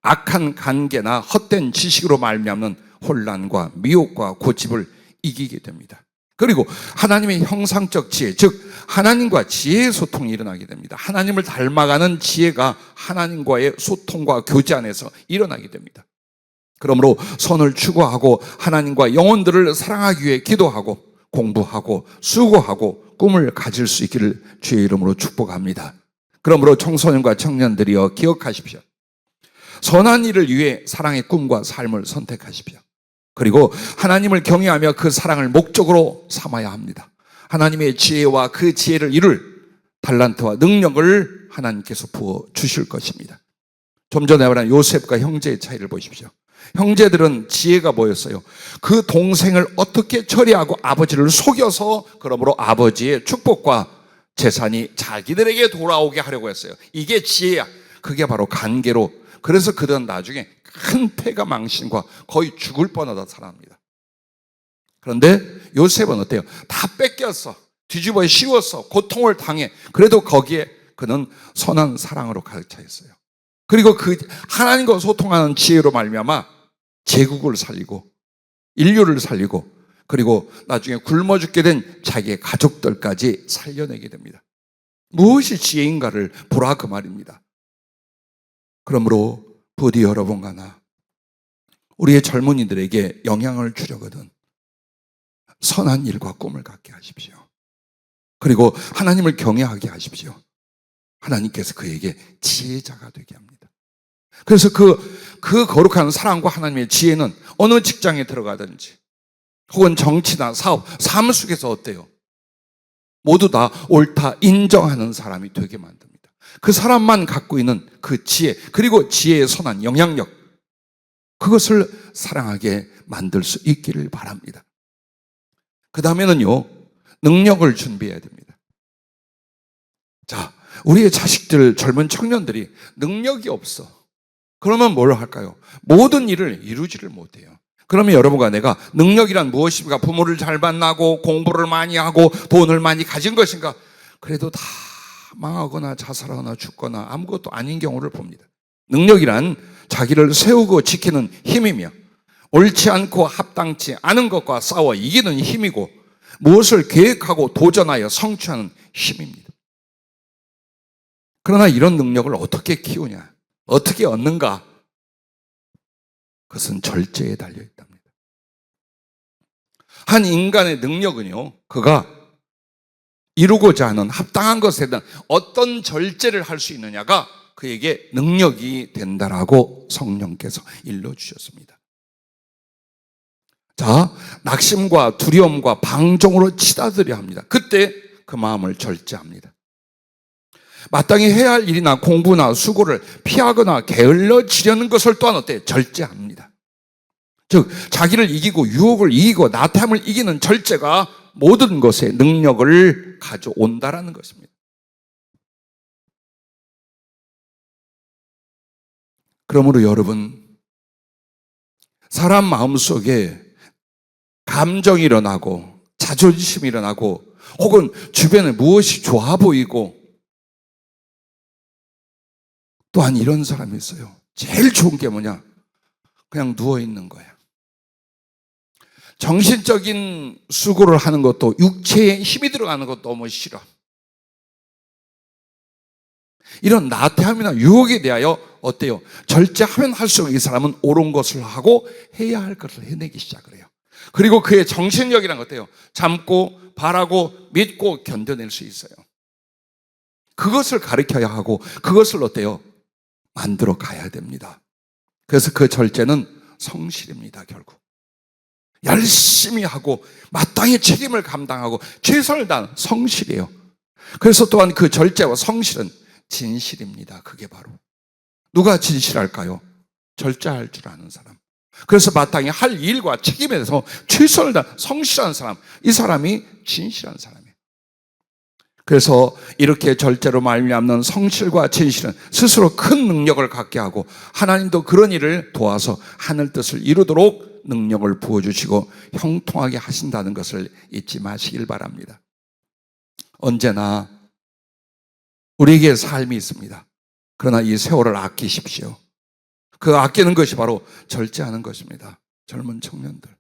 악한 관계나 헛된 지식으로 말미암는 혼란과 미혹과 고집을 이기게 됩니다. 그리고 하나님의 형상적 지혜, 즉 하나님과 지혜의 소통이 일어나게 됩니다. 하나님을 닮아가는 지혜가 하나님과의 소통과 교제 안에서 일어나게 됩니다. 그러므로 선을 추구하고 하나님과 영혼들을 사랑하기 위해 기도하고 공부하고 수고하고 꿈을 가질 수 있기를 주의 이름으로 축복합니다. 그러므로 청소년과 청년들이여 기억하십시오. 선한 일을 위해 사랑의 꿈과 삶을 선택하십시오. 그리고 하나님을 경외하며 그 사랑을 목적으로 삼아야 합니다. 하나님의 지혜와 그 지혜를 이룰 달란트와 능력을 하나님께서 부어 주실 것입니다. 좀 전에 말한 요셉과 형제의 차이를 보십시오. 형제들은 지혜가 뭐였어요? 그 동생을 어떻게 처리하고 아버지를 속여서 그러므로 아버지의 축복과 재산이 자기들에게 돌아오게 하려고 했어요. 이게 지혜야. 그게 바로 관계로. 그래서 그들은 나중에 큰 패가 망신과 거의 죽을 뻔하다 살아납니다. 그런데 요셉은 어때요? 다 뺏겼어. 뒤집어 씌웠어. 고통을 당해. 그래도 거기에 그는 선한 사랑으로 가득 차 있어요. 그리고 그 하나님과 소통하는 지혜로 말미암아 제국을 살리고 인류를 살리고 그리고 나중에 굶어 죽게 된 자기의 가족들까지 살려내게 됩니다. 무엇이 지혜인가를 보라 그 말입니다. 그러므로 부디 여러분과 나 우리의 젊은이들에게 영향을 주려거든 선한 일과 꿈을 갖게 하십시오. 그리고 하나님을 경외하게 하십시오. 하나님께서 그에게 지혜자가 되게 합니다. 그래서 그 거룩한 사랑과 하나님의 지혜는 어느 직장에 들어가든지 혹은 정치나 사업, 삶 속에서 어때요? 모두 다 옳다 인정하는 사람이 되게 만듭니다. 그 사람만 갖고 있는 그 지혜, 그리고 지혜의 선한 영향력, 그것을 사랑하게 만들 수 있기를 바랍니다. 그 다음에는요, 능력을 준비해야 됩니다. 자, 우리의 자식들, 젊은 청년들이 능력이 없어. 그러면 뭘 할까요? 모든 일을 이루지를 못해요. 그러면 여러분과 내가 능력이란 무엇입니까? 부모를 잘 만나고 공부를 많이 하고 돈을 많이 가진 것인가? 그래도 다 망하거나 자살하거나 죽거나 아무것도 아닌 경우를 봅니다. 능력이란 자기를 세우고 지키는 힘이며 옳지 않고 합당치 않은 것과 싸워 이기는 힘이고 무엇을 계획하고 도전하여 성취하는 힘입니다. 그러나 이런 능력을 어떻게 키우냐? 어떻게 얻는가? 그것은 절제에 달려 있답니다. 한 인간의 능력은요, 그가 이루고자 하는 합당한 것에 대한 어떤 절제를 할 수 있느냐가 그에게 능력이 된다라고 성령께서 일러주셨습니다. 자, 낙심과 두려움과 방종으로 치닫으려 합니다. 그때 그 마음을 절제합니다. 마땅히 해야 할 일이나 공부나 수고를 피하거나 게을러지려는 것을 또한 어때? 절제합니다. 즉 자기를 이기고 유혹을 이기고 나태함을 이기는 절제가 모든 것에 능력을 가져온다라는 것입니다. 그러므로 여러분, 사람 마음속에 감정이 일어나고 자존심이 일어나고 혹은 주변에 무엇이 좋아 보이고 또한 이런 사람이 있어요. 제일 좋은 게 뭐냐? 그냥 누워있는 거야. 정신적인 수고를 하는 것도 육체에 힘이 들어가는 것도 너무 싫어. 이런 나태함이나 유혹에 대하여 어때요? 절제하면 할수록 이 사람은 옳은 것을 하고 해야 할 것을 해내기 시작을 해요. 그리고 그의 정신력이란 것 어때요? 참고 바라고 믿고 견뎌낼 수 있어요. 그것을 가르쳐야 하고 그것을 어때요? 만들어 가야 됩니다. 그래서 그 절제는 성실입니다. 결국 열심히 하고 마땅히 책임을 감당하고 최선을 다한 성실이에요. 그래서 또한 그 절제와 성실은 진실입니다. 그게 바로 누가 진실할까요? 절제할 줄 아는 사람. 그래서 마땅히 할 일과 책임에 대해서 최선을 다한 성실한 사람, 이 사람이 진실한 사람이에요. 그래서 이렇게 절제로 말미암는 성실과 진실은 스스로 큰 능력을 갖게 하고 하나님도 그런 일을 도와서 하늘 뜻을 이루도록 능력을 부어주시고 형통하게 하신다는 것을 잊지 마시길 바랍니다. 언제나 우리에게 삶이 있습니다. 그러나 이 세월을 아끼십시오. 그 아끼는 것이 바로 절제하는 것입니다. 젊은 청년들.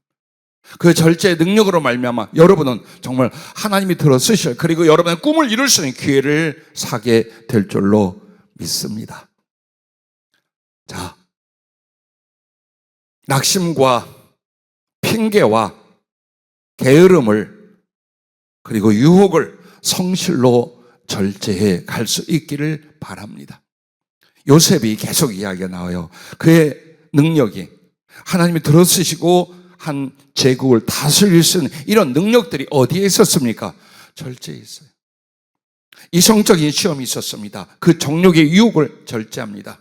그 절제의 능력으로 말미암아 여러분은 정말 하나님이 들어쓰실, 그리고 여러분의 꿈을 이룰 수 있는 기회를 사게 될 줄로 믿습니다. 자, 낙심과 핑계와 게으름을, 그리고 유혹을 성실로 절제해 갈 수 있기를 바랍니다. 요셉이 계속 이야기가 나와요. 그의 능력이, 하나님이 들어쓰시고 한 제국을 다스릴 수 있는 이런 능력들이 어디에 있었습니까? 절제에 있어요. 이성적인 시험이 있었습니다. 그 정욕의 유혹을 절제합니다.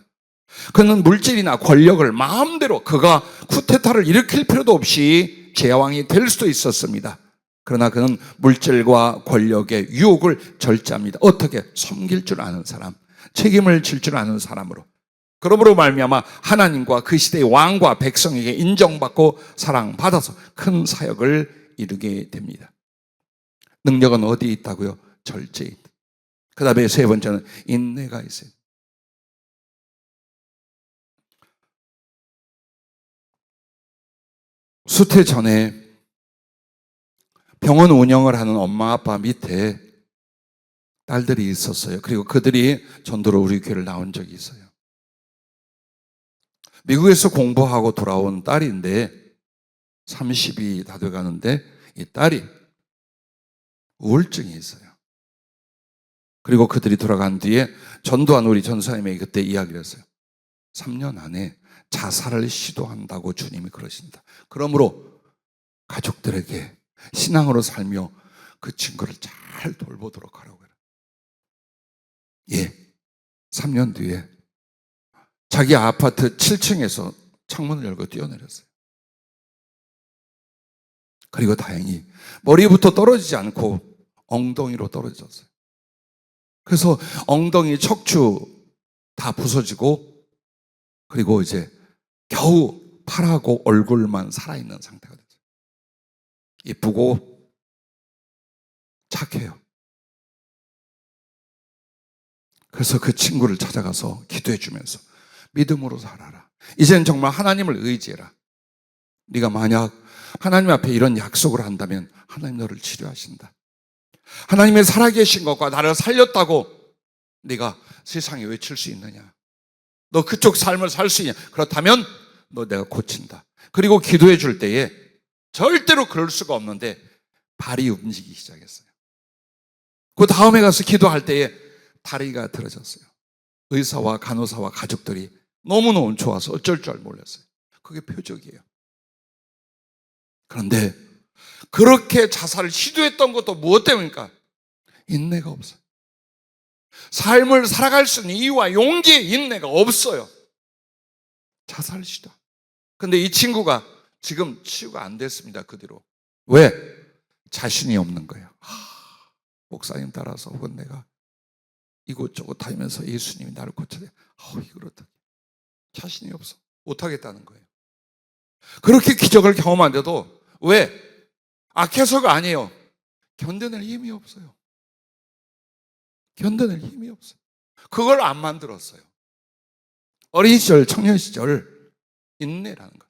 그는 물질이나 권력을 마음대로, 그가 쿠데타를 일으킬 필요도 없이 제왕이 될 수도 있었습니다. 그러나 그는 물질과 권력의 유혹을 절제합니다. 어떻게? 섬길 줄 아는 사람, 책임을 질 줄 아는 사람으로. 그러므로 말미암아 하나님과 그 시대의 왕과 백성에게 인정받고 사랑받아서 큰 사역을 이루게 됩니다. 능력은 어디에 있다고요? 절제에 있다. 그 다음에 세 번째는 인내가 있어요. 수태 전에 병원 운영을 하는 엄마 아빠 밑에 딸들이 있었어요. 그리고 그들이 전도로 우리 교회를 나온 적이 있어요. 미국에서 공부하고 돌아온 딸인데 30이 다 돼가는데 이 딸이 우울증이 있어요. 그리고 그들이 돌아간 뒤에 전도한 우리 전사님에게 그때 이야기를 했어요. 3년 안에 자살을 시도한다고 주님이 그러신다. 그러므로 가족들에게 신앙으로 살며 그 친구를 잘 돌보도록 하라고 해요. 예, 3년 뒤에 자기 아파트 7층에서 창문을 열고 뛰어내렸어요. 그리고 다행히 머리부터 떨어지지 않고 엉덩이로 떨어졌어요. 그래서 엉덩이, 척추 다 부서지고, 그리고 이제 겨우 팔하고 얼굴만 살아있는 상태가 됐어요. 이쁘고 착해요. 그래서 그 친구를 찾아가서 기도해 주면서 믿음으로 살아라. 이젠 정말 하나님을 의지해라. 네가 만약 하나님 앞에 이런 약속을 한다면 하나님 너를 치료하신다. 하나님의 살아계신 것과 나를 살렸다고 네가 세상에 외칠 수 있느냐? 너 그쪽 삶을 살 수 있냐? 그렇다면 너 내가 고친다. 그리고 기도해 줄 때에 절대로 그럴 수가 없는데 발이 움직이기 시작했어요. 그 다음에 가서 기도할 때에 다리가 들어졌어요. 의사와 간호사와 가족들이 너무너무 좋아서 어쩔 줄 몰랐어요. 그게 표적이에요. 그런데 그렇게 자살을 시도했던 것도 무엇 때문입니까? 인내가 없어요. 삶을 살아갈 수 있는 이유와 용기의 인내가 없어요. 자살 시도. 근데 이 친구가 지금 치유가 안 됐습니다. 그 뒤로. 왜? 자신이 없는 거예요. 목사님 따라서 혹은 내가 이곳저곳 다니면서 예수님이 나를 고쳐야 이걸 어떻게. 자신이 없어. 못하겠다는 거예요. 그렇게 기적을 경험한데도 왜? 악해서가 아니에요. 견뎌낼 힘이 없어요. 견뎌낼 힘이 없어요. 그걸 안 만들었어요. 어린 시절, 청년 시절 인내라는 것.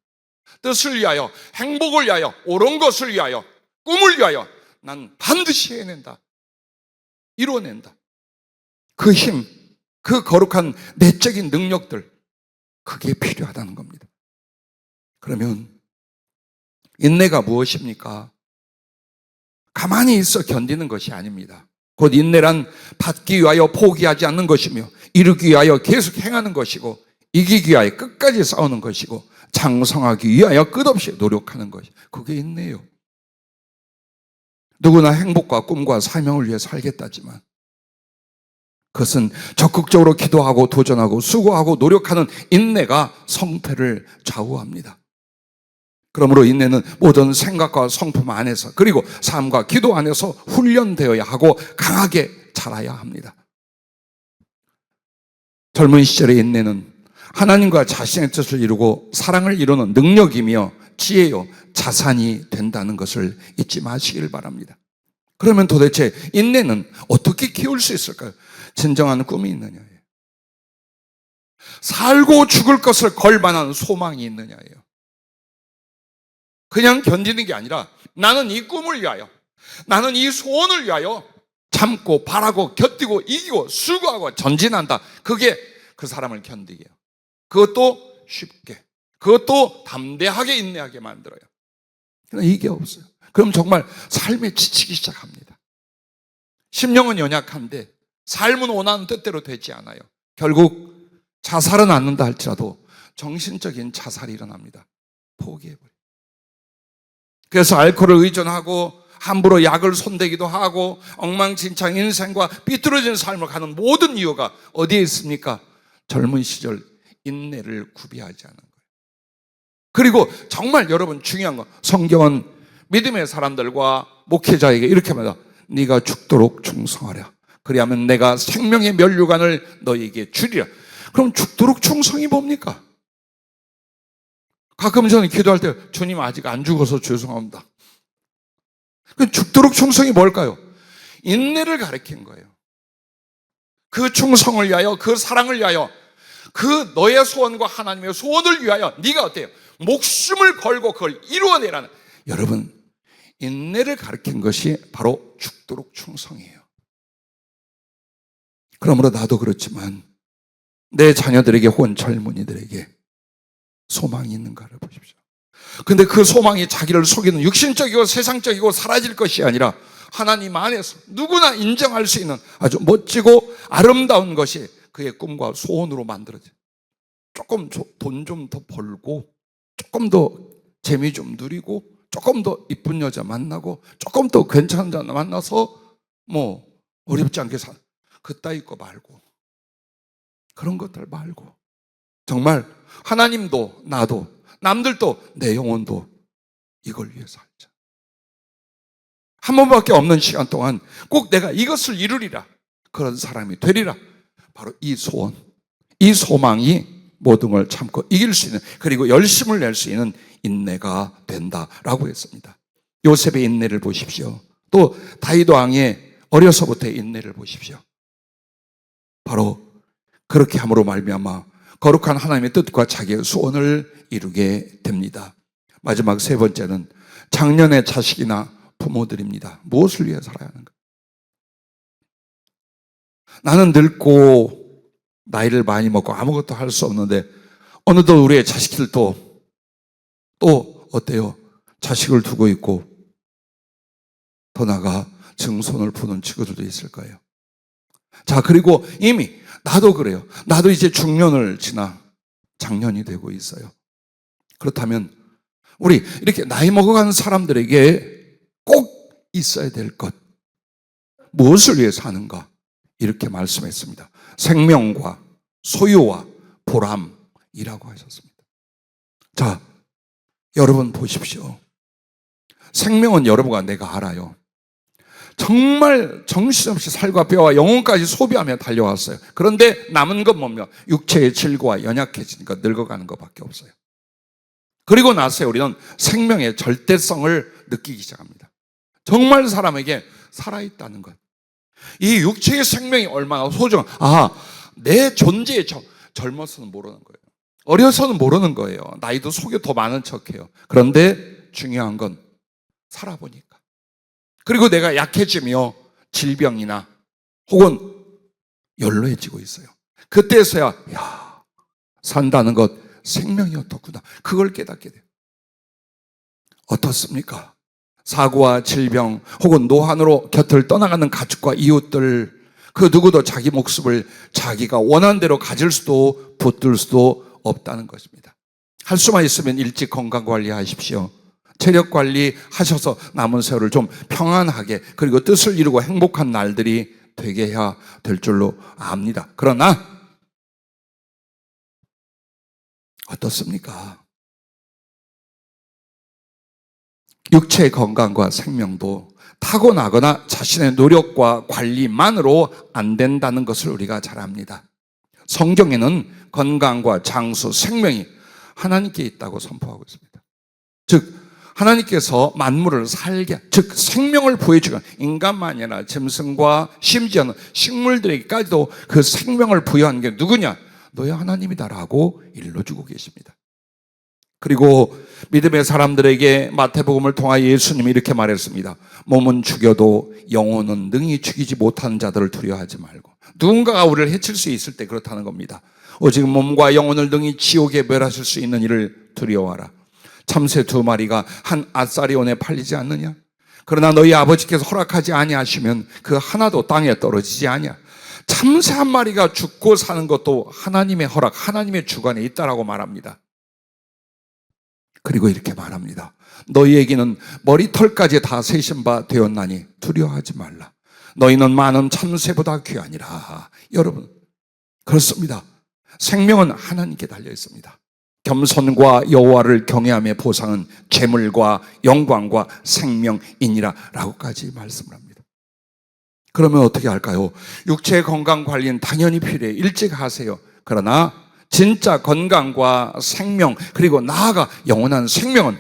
뜻을 위하여, 행복을 위하여, 옳은 것을 위하여, 꿈을 위하여 난 반드시 해낸다. 이뤄낸다. 그 힘, 그 거룩한 내적인 능력들, 그게 필요하다는 겁니다. 그러면 인내가 무엇입니까? 가만히 있어 견디는 것이 아닙니다. 곧 인내란 받기 위하여 포기하지 않는 것이며 이루기 위하여 계속 행하는 것이고 이기기 위하여 끝까지 싸우는 것이고 장성하기 위하여 끝없이 노력하는 것이, 그게 인내예요. 누구나 행복과 꿈과 사명을 위해 살겠다지만 그것은 적극적으로 기도하고 도전하고 수고하고 노력하는 인내가 성패를 좌우합니다. 그러므로 인내는 모든 생각과 성품 안에서, 그리고 삶과 기도 안에서 훈련되어야 하고 강하게 자라야 합니다. 젊은 시절의 인내는 하나님과 자신의 뜻을 이루고 사랑을 이루는 능력이며 지혜요, 자산이 된다는 것을 잊지 마시길 바랍니다. 그러면 도대체 인내는 어떻게 키울 수 있을까요? 진정한 꿈이 있느냐예요. 살고 죽을 것을 걸 만한 소망이 있느냐예요. 그냥 견디는 게 아니라 나는 이 꿈을 위하여, 나는 이 소원을 위하여 참고 바라고 견디고 이기고 수고하고 전진한다. 그게 그 사람을 견디게 해요. 그것도 쉽게, 그것도 담대하게 인내하게 만들어요. 이게 없어요. 그럼 정말 삶에 지치기 시작합니다. 심령은 연약한데 삶은 원하는 뜻대로 되지 않아요. 결국 자살은 않는다 할지라도 정신적인 자살이 일어납니다. 포기해버려요. 그래서 알코올을 의존하고 함부로 약을 손대기도 하고 엉망진창 인생과 삐뚤어진 삶을 가는 모든 이유가 어디에 있습니까? 젊은 시절 인내를 구비하지 않은 거예요. 그리고 정말 여러분 중요한 건 성경은 믿음의 사람들과 목회자에게 이렇게 말합니다. 네가 죽도록 충성하라. 그리하면 내가 생명의 면류관을 너에게 주리라. 그럼 죽도록 충성이 뭡니까? 가끔 저는 기도할 때 주님 아직 안 죽어서 죄송합니다. 죽도록 충성이 뭘까요? 인내를 가리킨 거예요. 그 충성을 위하여, 그 사랑을 위하여, 그 너의 소원과 하나님의 소원을 위하여 네가 어때요? 목숨을 걸고 그걸 이루어내라는, 여러분 인내를 가리킨 것이 바로 죽도록 충성이에요. 그러므로 나도 그렇지만 내 자녀들에게 혹은 젊은이들에게 소망이 있는가를 보십시오. 근데 그 소망이 자기를 속이는 육신적이고 세상적이고 사라질 것이 아니라 하나님 안에서 누구나 인정할 수 있는 아주 멋지고 아름다운 것이 그의 꿈과 소원으로 만들어져요. 조금 돈 좀 더 벌고, 조금 더 재미 좀 누리고, 조금 더 이쁜 여자 만나고, 조금 더 괜찮은 여자 만나서 뭐 어렵지 않게 살, 그따위 거 말고, 그런 것들 말고, 정말 하나님도 나도 남들도 내 영혼도 이걸 위해서 살자. 한 번밖에 없는 시간 동안 꼭 내가 이것을 이루리라, 그런 사람이 되리라. 바로 이 소원, 이 소망이 모든 걸 참고 이길 수 있는, 그리고 열심을 낼 수 있는 인내가 된다라고 했습니다. 요셉의 인내를 보십시오. 또 다윗 왕의 어려서부터의 인내를 보십시오. 바로 그렇게 함으로 말미암아 거룩한 하나님의 뜻과 자기의 소원을 이루게 됩니다. 마지막 세 번째는 장년의 자식이나 부모들입니다. 무엇을 위해 살아야 하는가? 나는 늙고 나이를 많이 먹고 아무것도 할 수 없는데 어느덧 우리의 자식들도 또 어때요? 자식을 두고 있고 더 나아가 증손을 푸는 친구들도 있을 거예요. 자, 그리고 이미 나도 그래요. 나도 이제 중년을 지나 장년이 되고 있어요. 그렇다면 우리 이렇게 나이 먹어가는 사람들에게 꼭 있어야 될 것, 무엇을 위해 사는가? 이렇게 말씀했습니다. 생명과 소유와 보람이라고 하셨습니다. 자, 여러분 보십시오. 생명은 여러분과 내가 알아요. 정말 정신없이 살과 뼈와 영혼까지 소비하며 달려왔어요. 그런데 남은 건 뭐며? 육체의 질고와 연약해지니까 늙어가는 것밖에 없어요. 그리고 나서 우리는 생명의 절대성을 느끼기 시작합니다. 정말 사람에게 살아있다는 것, 이 육체의 생명이 얼마나 소중한, 내 존재에 젊어서는 모르는 거예요. 어려서는 모르는 거예요. 나이도 속여 더 많은 척해요. 그런데 중요한 건 살아보니까, 그리고 내가 약해지며 질병이나 혹은 연로해지고 있어요. 그때서야 산다는 것 생명이었더구나, 그걸 깨닫게 돼요. 어떻습니까? 사고와 질병 혹은 노환으로 곁을 떠나가는 가족과 이웃들, 그 누구도 자기 목숨을 자기가 원하는 대로 가질 수도 붙들 수도 없다는 것입니다. 할 수만 있으면 일찍 건강관리하십시오. 체력관리 하셔서 남은 세월을 좀 평안하게, 그리고 뜻을 이루고 행복한 날들이 되게 해야 될 줄로 압니다. 그러나 어떻습니까? 육체의 건강과 생명도 타고나거나 자신의 노력과 관리만으로 안 된다는 것을 우리가 잘 압니다. 성경에는 건강과 장수, 생명이 하나님께 있다고 선포하고 있습니다. 즉 하나님께서 만물을 살게, 즉 생명을 부여주고 인간만이 아니라 짐승과 심지어는 식물들에게까지도 그 생명을 부여한 게 누구냐? 너희 하나님이다라고 일러주고 계십니다. 그리고 믿음의 사람들에게 마태복음을 통하여 예수님이 이렇게 말했습니다. 몸은 죽여도 영혼은 능히 죽이지 못하는 자들을 두려워하지 말고. 누군가가 우리를 해칠 수 있을 때 그렇다는 겁니다. 오직 몸과 영혼을 능히 지옥에 멸하실 수 있는 이를 두려워하라. 참새 2마리가 한 아사리온에 팔리지 않느냐? 그러나 너희 아버지께서 허락하지 아니하시면 그 하나도 땅에 떨어지지 아니야. 참새 1마리가 죽고 사는 것도 하나님의 허락, 하나님의 주관에 있다라고 말합니다. 그리고 이렇게 말합니다. 너희에게는 머리털까지 다 세신 바 되었나니 두려워하지 말라. 너희는 많은 참새보다 귀하니라. 여러분, 그렇습니다. 생명은 하나님께 달려 있습니다. 겸손과 여호와를 경외함의 보상은 재물과 영광과 생명이니라 라고까지 말씀을 합니다. 그러면 어떻게 할까요? 육체 건강 관리는 당연히 필요해요. 일찍 하세요. 그러나 진짜 건강과 생명, 그리고 나아가 영원한 생명은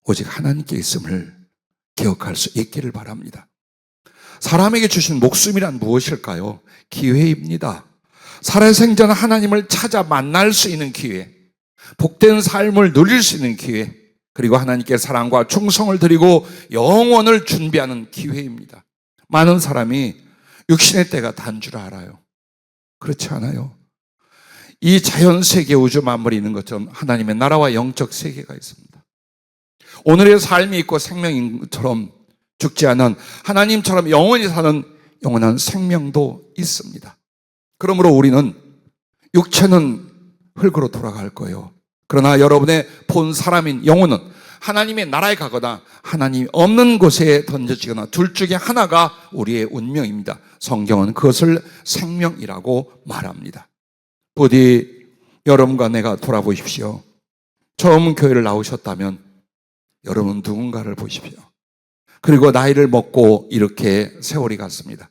오직 하나님께 있음을 기억할 수 있기를 바랍니다. 사람에게 주신 목숨이란 무엇일까요? 기회입니다. 살아생전 하나님을 찾아 만날 수 있는 기회, 복된 삶을 누릴 수 있는 기회, 그리고 하나님께 사랑과 충성을 드리고 영원을 준비하는 기회입니다. 많은 사람이 육신의 때가 단 줄 알아요. 그렇지 않아요. 이 자연세계 우주 만물이 있는 것처럼 하나님의 나라와 영적 세계가 있습니다. 오늘의 삶이 있고 생명처럼 죽지 않은 하나님처럼 영원히 사는 영원한 생명도 있습니다. 그러므로 우리는 육체는 흙으로 돌아갈 거예요. 그러나 여러분의 본 사람인 영혼은 하나님의 나라에 가거나 하나님이 없는 곳에 던져지거나 둘 중에 하나가 우리의 운명입니다. 성경은 그것을 생명이라고 말합니다. 부디 여러분과 내가 돌아보십시오. 처음 교회를 나오셨다면 여러분 누군가를 보십시오. 그리고 나이를 먹고 이렇게 세월이 갔습니다.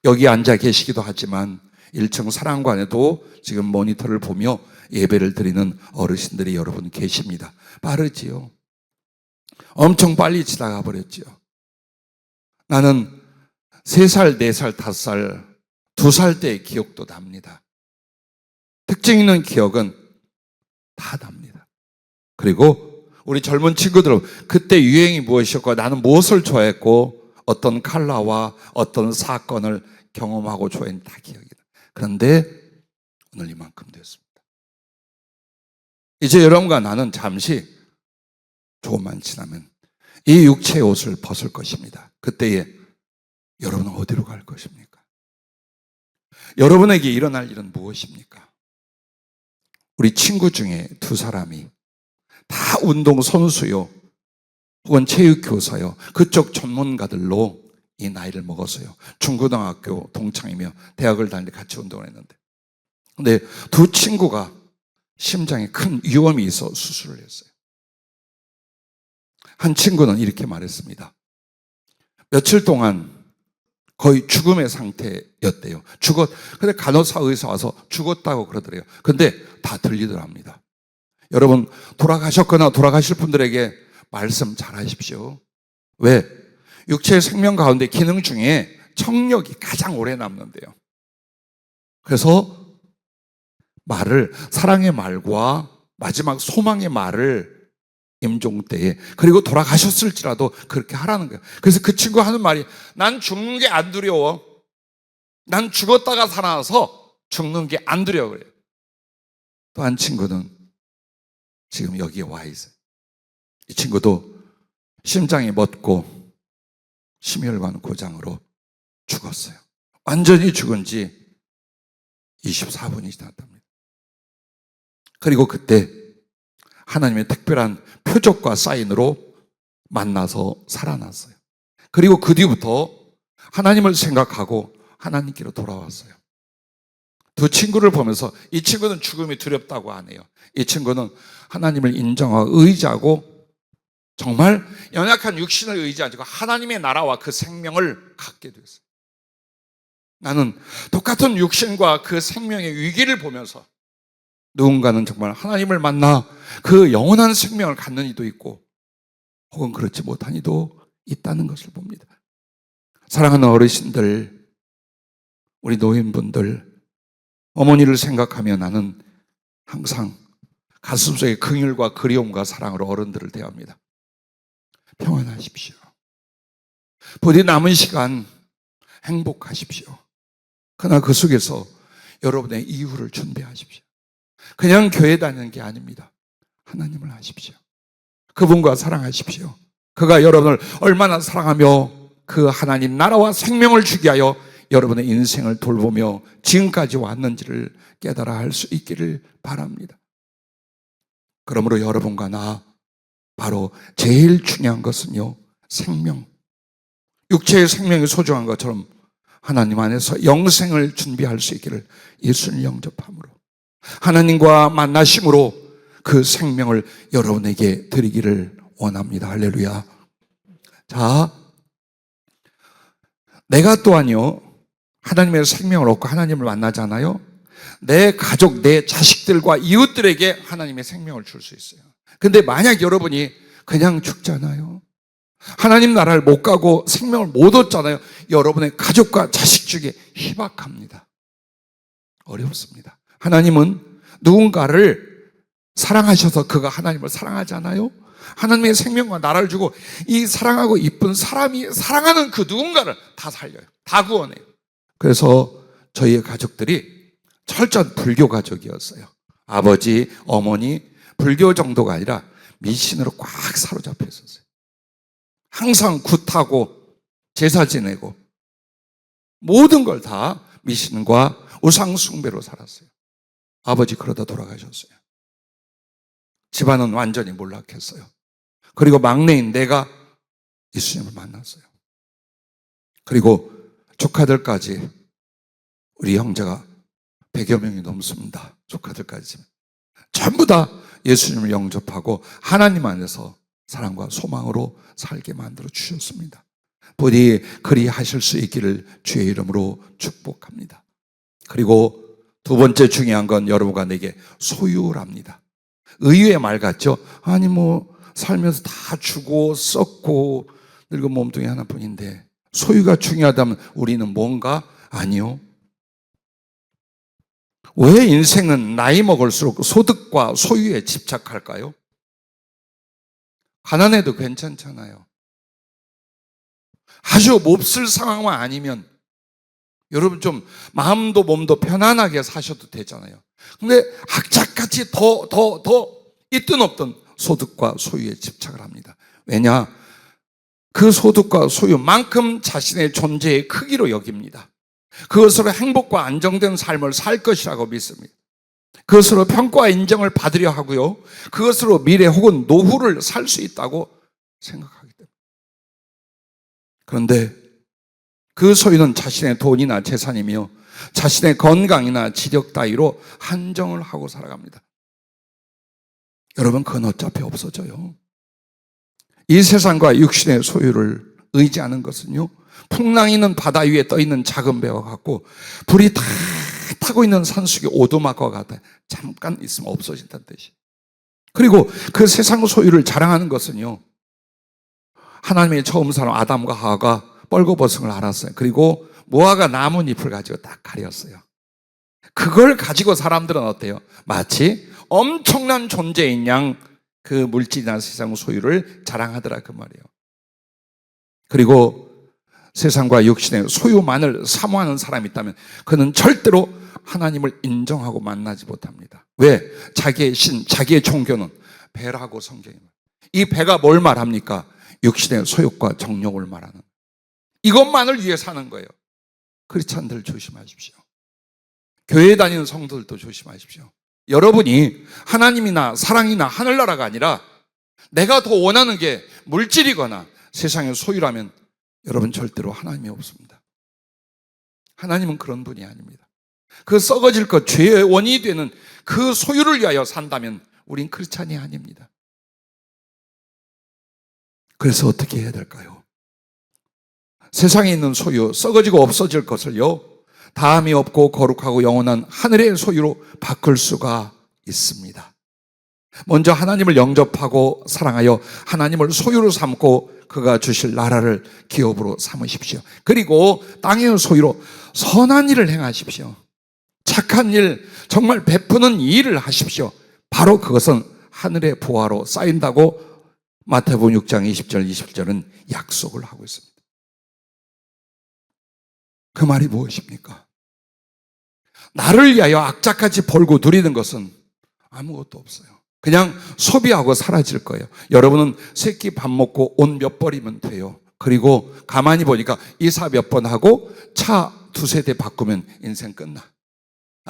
여기 앉아 계시기도 하지만 1층 사랑관에도 지금 모니터를 보며 예배를 드리는 어르신들이 여러분 계십니다. 빠르지요. 엄청 빨리 지나가 버렸지요. 나는 3살, 4살, 5살, 2살 때의 기억도 납니다. 특징 있는 기억은 다 납니다. 그리고 우리 젊은 친구들은 그때 유행이 무엇이었고 나는 무엇을 좋아했고 어떤 컬러와 어떤 사건을 경험하고 좋아했는지 다 기억이 나요. 그런데 오늘 이만큼 됐습니다. 이제 여러분과 나는 잠시 조금만 지나면 이 육체의 옷을 벗을 것입니다. 그때에 여러분은 어디로 갈 것입니까? 여러분에게 일어날 일은 무엇입니까? 우리 친구 중에 2사람이 다 운동선수요 혹은 체육교사요 그쪽 전문가들로 이 나이를 먹었어요. 중고등학교 동창이며 대학을 다니는데 같이 운동을 했는데 근데 2 친구가 심장에 큰 위험이 있어 수술을 했어요. 한 친구는 이렇게 말했습니다. 며칠 동안 거의 죽음의 상태였대요. 근데 간호사 의사 와서 죽었다고 그러더래요. 근데 다 들리더랍니다. 여러분 돌아가셨거나 돌아가실 분들에게 말씀 잘 하십시오. 왜? 육체의 생명 가운데 기능 중에 청력이 가장 오래 남는데요. 그래서 말을, 사랑의 말과 마지막 소망의 말을 임종 때에, 그리고 돌아가셨을지라도 그렇게 하라는 거예요. 그래서 그 친구 하는 말이 난 죽는 게 안 두려워. 난 죽었다가 살아나서 죽는 게 안 두려워 그래요. 또 한 친구는 지금 여기에 와 있어요. 이 친구도 심장이 멎고 심혈관 고장으로 죽었어요. 완전히 죽은 지 24분이 지났답니다. 그리고 그때 하나님의 특별한 표적과 사인으로 만나서 살아났어요. 그리고 그 뒤부터 하나님을 생각하고 하나님께로 돌아왔어요. 2 친구를 보면서 이 친구는 죽음이 두렵다고 안 해요. 이 친구는 하나님을 인정하고 의지하고 정말 연약한 육신을 의지하지 않고 하나님의 나라와 그 생명을 갖게 됐어요. 나는 똑같은 육신과 그 생명의 위기를 보면서 누군가는 정말 하나님을 만나 그 영원한 생명을 갖는 이도 있고 혹은 그렇지 못한 이도 있다는 것을 봅니다. 사랑하는 어르신들, 우리 노인분들, 어머니를 생각하며 나는 항상 가슴속에 긍휼과 그리움과 사랑으로 어른들을 대합니다. 평안하십시오. 부디 남은 시간 행복하십시오. 그러나 그 속에서 여러분의 이후를 준비하십시오. 그냥 교회 다니는 게 아닙니다. 하나님을 아십시오. 그분과 사랑하십시오. 그가 여러분을 얼마나 사랑하며 그 하나님 나라와 생명을 주게 하여 여러분의 인생을 돌보며 지금까지 왔는지를 깨달아 할 수 있기를 바랍니다. 그러므로 여러분과 나 바로 제일 중요한 것은요, 생명. 육체의 생명이 소중한 것처럼 하나님 안에서 영생을 준비할 수 있기를 예수를 영접함으로 하나님과 만나심으로 그 생명을 여러분에게 드리기를 원합니다. 할렐루야. 자, 내가 또한요 하나님의 생명을 얻고 하나님을 만나잖아요. 내 가족, 내 자식들과 이웃들에게 하나님의 생명을 줄 수 있어요. 근데 만약 여러분이 그냥 죽잖아요. 하나님 나라를 못 가고 생명을 못 얻잖아요. 여러분의 가족과 자식 중에 희박합니다. 어렵습니다. 하나님은 누군가를 사랑하셔서 그가 하나님을 사랑하잖아요. 하나님의 생명과 나라를 주고 이 사랑하고 이쁜 사람이 사랑하는 그 누군가를 다 살려요. 다 구원해요. 그래서 저희의 가족들이 철저한 불교 가족이었어요. 아버지, 어머니 불교 정도가 아니라 미신으로 꽉 사로잡혀 있었어요. 항상 굿하고 제사 지내고 모든 걸 다 미신과 우상 숭배로 살았어요. 아버지 그러다 돌아가셨어요. 집안은 완전히 몰락했어요. 그리고 막내인 내가 예수님을 만났어요. 그리고 조카들까지, 우리 형제가 100여 명이 넘습니다. 조카들까지 전부 다 예수님을 영접하고 하나님 안에서 사랑과 소망으로 살게 만들어 주셨습니다. 부디 그리 하실 수 있기를 주의 이름으로 축복합니다. 그리고 두 번째 중요한 건 여러분과 내게 소유랍니다. 의유의 말 같죠? 아니 살면서 다 주고 썩고 늙은 몸뚱이 하나뿐인데 소유가 중요하다면 우리는 뭔가? 아니요. 왜 인생은 나이 먹을수록 소득과 소유에 집착할까요? 가난해도 괜찮잖아요. 아주 몹쓸 상황만 아니면 여러분 좀 마음도 몸도 편안하게 사셔도 되잖아요. 근데 악착같이 더 있든 없든 소득과 소유에 집착을 합니다. 왜냐? 그 소득과 소유만큼 자신의 존재의 크기로 여깁니다. 그것으로 행복과 안정된 삶을 살 것이라고 믿습니다. 그것으로 평가와 인정을 받으려 하고요. 그것으로 미래 혹은 노후를 살 수 있다고 생각하기 때문에. 그런데 그 소유는 자신의 돈이나 재산이며 자신의 건강이나 지력 따위로 한정을 하고 살아갑니다. 여러분, 그건 어차피 없어져요. 이 세상과 육신의 소유를 의지하는 것은요, 풍랑이 있는 바다 위에 떠있는 작은 배와 같고 불이 다 타고 있는 산속의 오두막과 같아 잠깐 있으면 없어진다는 뜻이에요. 그리고 그 세상 소유를 자랑하는 것은요, 하나님의 처음 사람 아담과 하와가 벌거벗음을 알았어요. 그리고 무화과 나뭇잎을 가지고 딱 가렸어요. 그걸 가지고 사람들은 어때요? 마치 엄청난 존재인 양 그 물질이나 세상 소유를 자랑하더라 그 말이에요. 그리고 세상과 육신의 소유만을 사모하는 사람이 있다면 그는 절대로 하나님을 인정하고 만나지 못합니다. 왜? 자기의 신, 자기의 종교는 배라고 성경이 말합니다. 이 배가 뭘 말합니까? 육신의 소욕과 정욕을 말하는, 이것만을 위해 사는 거예요. 크리스찬들 조심하십시오. 교회 다니는 성도들도 조심하십시오. 여러분이 하나님이나 사랑이나 하늘나라가 아니라 내가 더 원하는 게 물질이거나 세상의 소유라면 여러분 절대로 하나님이 없습니다. 하나님은 그런 분이 아닙니다. 그 썩어질 것, 죄의 원인이 되는 그 소유를 위하여 산다면 우린 크리스찬이 아닙니다. 그래서 어떻게 해야 될까요? 세상에 있는 소유, 썩어지고 없어질 것을요, 다함이 없고 거룩하고 영원한 하늘의 소유로 바꿀 수가 있습니다. 먼저 하나님을 영접하고 사랑하여 하나님을 소유로 삼고 그가 주실 나라를 기업으로 삼으십시오. 그리고 땅의 소유로 선한 일을 행하십시오. 착한 일, 정말 베푸는 일을 하십시오. 바로 그것은 하늘의 보화로 쌓인다고 마태복음 6장 20절 21절은 약속을 하고 있습니다. 그 말이 무엇입니까? 나를 위하여 악착같이 벌고 누리는 것은 아무것도 없어요. 그냥 소비하고 사라질 거예요. 여러분은 새끼 밥 먹고 옷 몇 벌이면 돼요. 그리고 가만히 보니까 이사 몇 번 하고 차 두세 대 바꾸면 인생 끝나.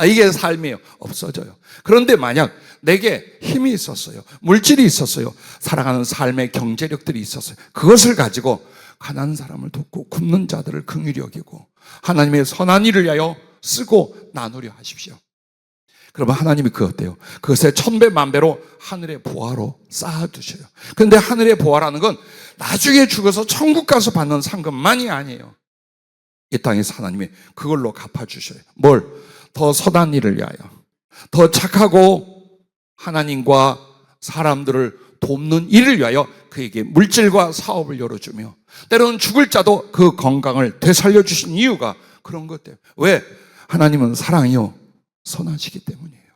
이게 삶이에요. 없어져요. 그런데 만약 내게 힘이 있었어요, 물질이 있었어요, 사랑하는 삶의 경제력들이 있었어요, 그것을 가지고 가난한 사람을 돕고 굶는 자들을 긍휼히 여기고 하나님의 선한 일을 위하여 쓰고 나누려 하십시오. 그러면 하나님이 그것대요, 그것에 천배 만배로 하늘의 보화로 쌓아두셔요. 그런데 하늘의 보화라는 건 나중에 죽어서 천국 가서 받는 상급만이 아니에요. 이 땅에서 하나님이 그걸로 갚아주셔요. 뭘? 더 선한 일을 위하여, 더 착하고 하나님과 사람들을 돕는 일을 위하여 그에게 물질과 사업을 열어주며, 때로는 죽을 자도 그 건강을 되살려 주신 이유가 그런 것 때문에. 왜? 하나님은 사랑이요 선하시기 때문이에요.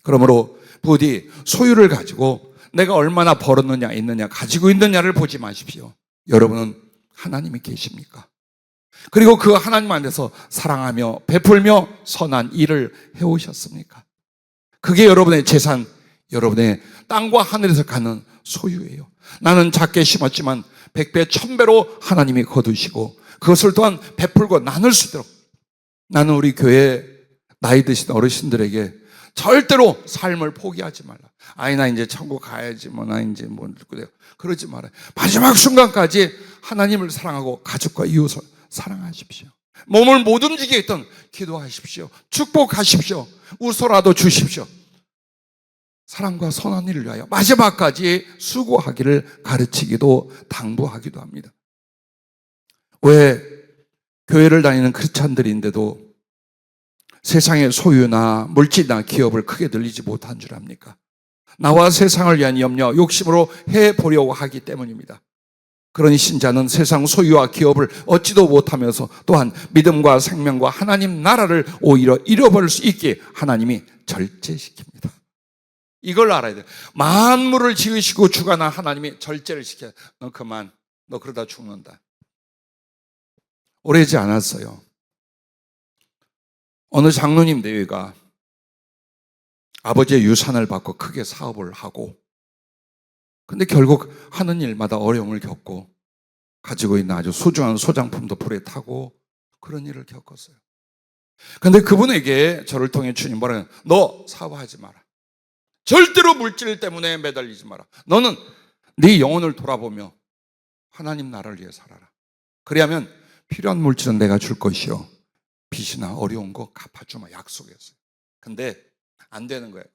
그러므로 부디 소유를 가지고 내가 얼마나 벌었느냐 있느냐 가지고 있느냐를 보지 마십시오. 여러분은 하나님이 계십니까? 그리고 그 하나님 안에서 사랑하며 베풀며 선한 일을 해오셨습니까? 그게 여러분의 재산, 여러분의 땅과 하늘에서 가는 소유예요. 나는 작게 심었지만 100배, 1000배로 하나님이 거두시고 그것을 또한 베풀고 나눌 수 있도록, 나는 우리 교회 나이 드신 어르신들에게 절대로 삶을 포기하지 말라. 나 이제 천국 가야지, 나 이제 그래요. 그러지 말아요. 마지막 순간까지 하나님을 사랑하고 가족과 이웃을 사랑하십시오. 몸을 못 움직이게 했던 기도하십시오. 축복하십시오. 웃어라도 주십시오. 사랑과 선한 일을 위하여 마지막까지 수고하기를 가르치기도 당부하기도 합니다. 왜 교회를 다니는 크리스찬들인데도 세상의 소유나 물질이나 기업을 크게 늘리지 못한 줄 압니까? 나와 세상을 위한 염려, 욕심으로 해보려고 하기 때문입니다. 그러니 신자는 세상 소유와 기업을 얻지도 못하면서 또한 믿음과 생명과 하나님 나라를 오히려 잃어버릴 수 있게 하나님이 절제시킵니다. 이걸 알아야 돼요. 만물을 지으시고 주관한 하나님이 절제를 시켜요. 너 그만, 너 그러다 죽는다. 오래지 않았어요. 어느 장로님 대회가 아버지의 유산을 받고 크게 사업을 하고, 근데 결국 하는 일마다 어려움을 겪고 가지고 있는 아주 소중한 소장품도 불에 타고 그런 일을 겪었어요. 근데 그분에게 저를 통해 주님 뭐라요? 너 사업하지 마라. 절대로 물질 때문에 매달리지 마라. 너는 네 영혼을 돌아보며 하나님 나라를 위해 살아라. 그래야면 필요한 물질은 내가 줄 것이요, 빚이나 어려운 거 갚아주마 약속했어요. 근데 안 되는 거예요.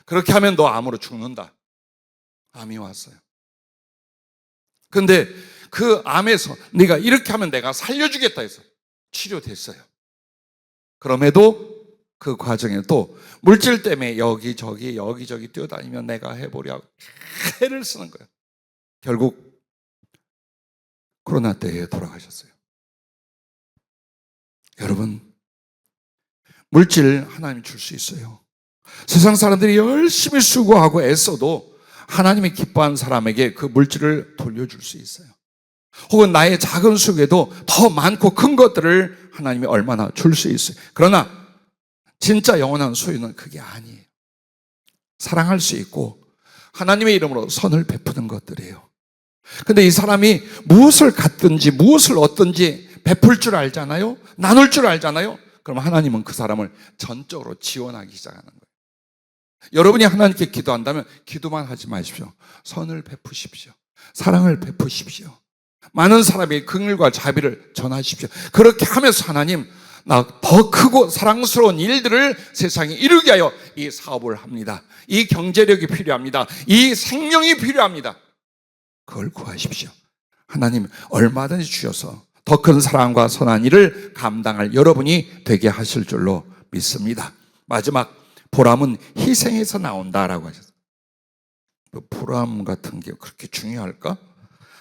그렇게 하면 너 암으로 죽는다. 암이 왔어요. 근데 그 암에서 네가 이렇게 하면 내가 살려주겠다 해서 치료됐어요. 그럼에도 그 과정에 또 물질 때문에 여기저기 뛰어다니면 내가 해보려 해를 쓰는 거예요. 결국 코로나 때에 돌아가셨어요. 여러분, 물질 하나님이 줄 수 있어요. 세상 사람들이 열심히 수고하고 애써도 하나님이 기뻐하는 사람에게 그 물질을 돌려줄 수 있어요. 혹은 나의 작은 수고에도 더 많고 큰 것들을 하나님이 얼마나 줄 수 있어요. 그러나 진짜 영원한 소유는 그게 아니에요. 사랑할 수 있고 하나님의 이름으로 선을 베푸는 것들이에요. 근데 이 사람이 무엇을 갖든지 무엇을 얻든지 베풀 줄 알잖아요. 나눌 줄 알잖아요. 그럼 하나님은 그 사람을 전적으로 지원하기 시작하는 거예요. 여러분이 하나님께 기도한다면 기도만 하지 마십시오. 선을 베푸십시오. 사랑을 베푸십시오. 많은 사람의 긍휼과 자비를 전하십시오. 그렇게 하면서 하나님, 나 더 크고 사랑스러운 일들을 세상에 이루게 하여 이 사업을 합니다. 이 경제력이 필요합니다. 이 생명이 필요합니다. 그걸 구하십시오. 하나님 얼마든지 주셔서 더 큰 사랑과 선한 일을 감당할 여러분이 되게 하실 줄로 믿습니다. 마지막, 보람은 희생에서 나온다라고 하셨어요. 보람 같은 게 그렇게 중요할까?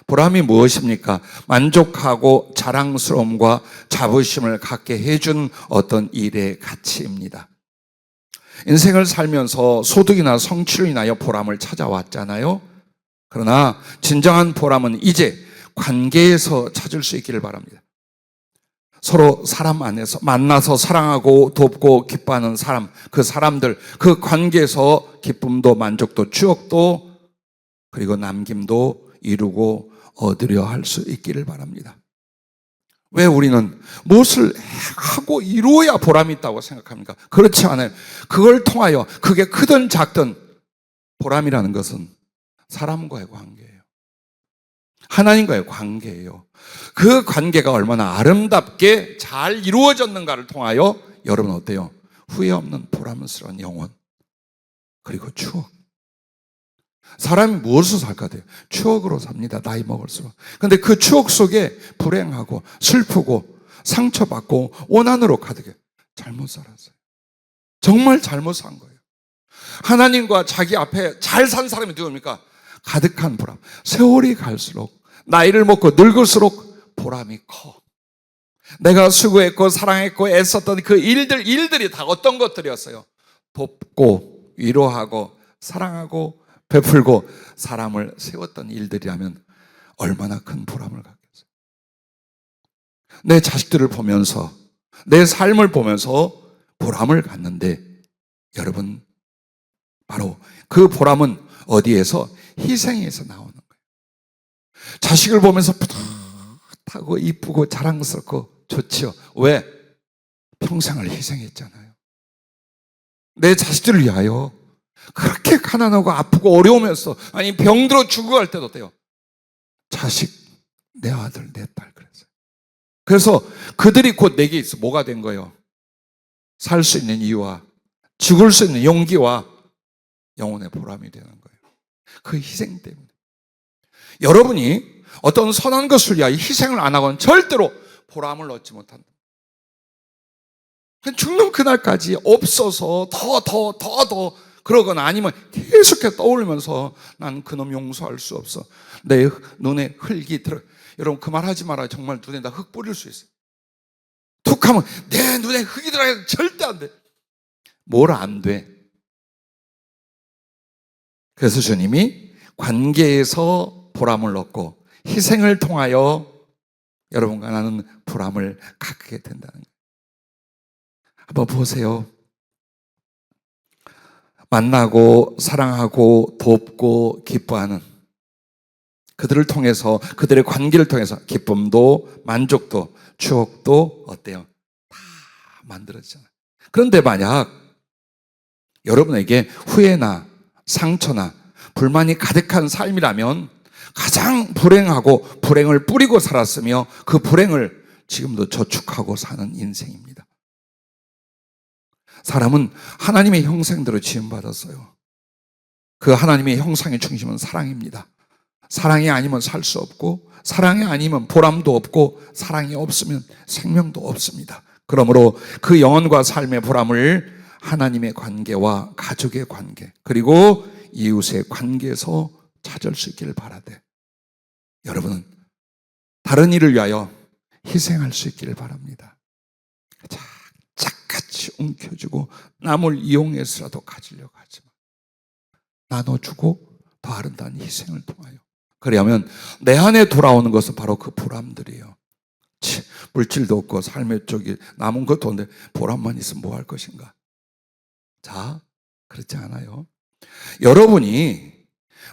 보람이 무엇입니까? 만족하고 자랑스러움과 자부심을 갖게 해준 어떤 일의 가치입니다. 인생을 살면서 소득이나 성취로 인하여 보람을 찾아왔잖아요. 그러나 진정한 보람은 이제 관계에서 찾을 수 있기를 바랍니다. 서로 사람 안에서 만나서 사랑하고 돕고 기뻐하는 사람, 그 사람들, 그 관계에서 기쁨도 만족도 추억도 그리고 남김도 이루고 얻으려 할 수 있기를 바랍니다. 왜 우리는 무엇을 하고 이루어야 보람이 있다고 생각합니까? 그렇지 않아요. 그걸 통하여 그게 크든 작든 보람이라는 것은 사람과의 관계예요. 하나님과의 관계예요. 그 관계가 얼마나 아름답게 잘 이루어졌는가를 통하여 여러분 어때요? 후회 없는 보람스러운 영혼 그리고 추억. 사람이 무엇으로 살까 돼요? 추억으로 삽니다. 나이 먹을수록. 근데 그 추억 속에 불행하고 슬프고 상처받고 원한으로 가득해. 잘못 살았어요. 정말 잘못 산 거예요. 하나님과 자기 앞에 잘 산 사람이 누굽니까? 가득한 보람. 세월이 갈수록 나이를 먹고 늙을수록 보람이 커. 내가 수고했고 사랑했고 애썼던 그 일들이 다 어떤 것들이었어요? 돕고 위로하고 사랑하고 베풀고 사람을 세웠던 일들이라면 얼마나 큰 보람을 갖겠어요. 내 자식들을 보면서 내 삶을 보면서 보람을 갖는데 여러분 바로 그 보람은 어디에서? 희생에서 나오는 거예요. 자식을 보면서 풋풋하고 이쁘고 자랑스럽고 좋지요. 왜? 평생을 희생했잖아요. 내 자식들을 위하여 그렇게 가난하고 아프고 어려우면서 아니 병들어 죽어갈 때도 돼요. 자식, 내 아들, 내 딸 그랬어요. 그래서 그들이 곧 내게 있어 뭐가 된 거예요? 살 수 있는 이유와 죽을 수 있는 용기와 영혼의 보람이 되는 거예요. 그 희생 때문에. 여러분이 어떤 선한 것을 위하여 희생을 안 하고는 절대로 보람을 얻지 못한다. 죽는 그날까지 없어서 더 그러거나 아니면 계속해서 떠올리면서 난 그놈 용서할 수 없어. 내 눈에 흙이 들어. 여러분 그 말 하지 마라. 정말 눈에다 흙 뿌릴 수 있어요. 툭 하면 내 눈에 흙이 들어가야 절대 안 돼. 뭘 안 돼? 그래서 주님이 관계에서 보람을 얻고 희생을 통하여 여러분과 나는 보람을 갖게 된다는 거예요. 한번 보세요. 만나고 사랑하고 돕고 기뻐하는 그들을 통해서 그들의 관계를 통해서 기쁨도 만족도 추억도 어때요? 다 만들어지잖아요. 그런데 만약 여러분에게 후회나 상처나 불만이 가득한 삶이라면 가장 불행하고 불행을 뿌리고 살았으며 그 불행을 지금도 저축하고 사는 인생입니다. 사람은 하나님의 형상대로 지음받았어요. 그 하나님의 형상의 중심은 사랑입니다. 사랑이 아니면 살 수 없고 사랑이 아니면 보람도 없고 사랑이 없으면 생명도 없습니다. 그러므로 그 영혼과 삶의 보람을 하나님의 관계와 가족의 관계 그리고 이웃의 관계에서 찾을 수 있기를 바라되 여러분은 다른 일을 위하여 희생할 수 있기를 바랍니다. 짝같이 움켜쥐고 남을 이용해서라도 가지려고 하지 마. 나눠주고 더 아름다운 희생을 통하여 그러면 내 안에 돌아오는 것은 바로 그 보람들이에요. 물질도 없고 삶의 쪽이 남은 것도 없는데 보람만 있으면 뭐 할 것인가? 자, 그렇지 않아요. 여러분이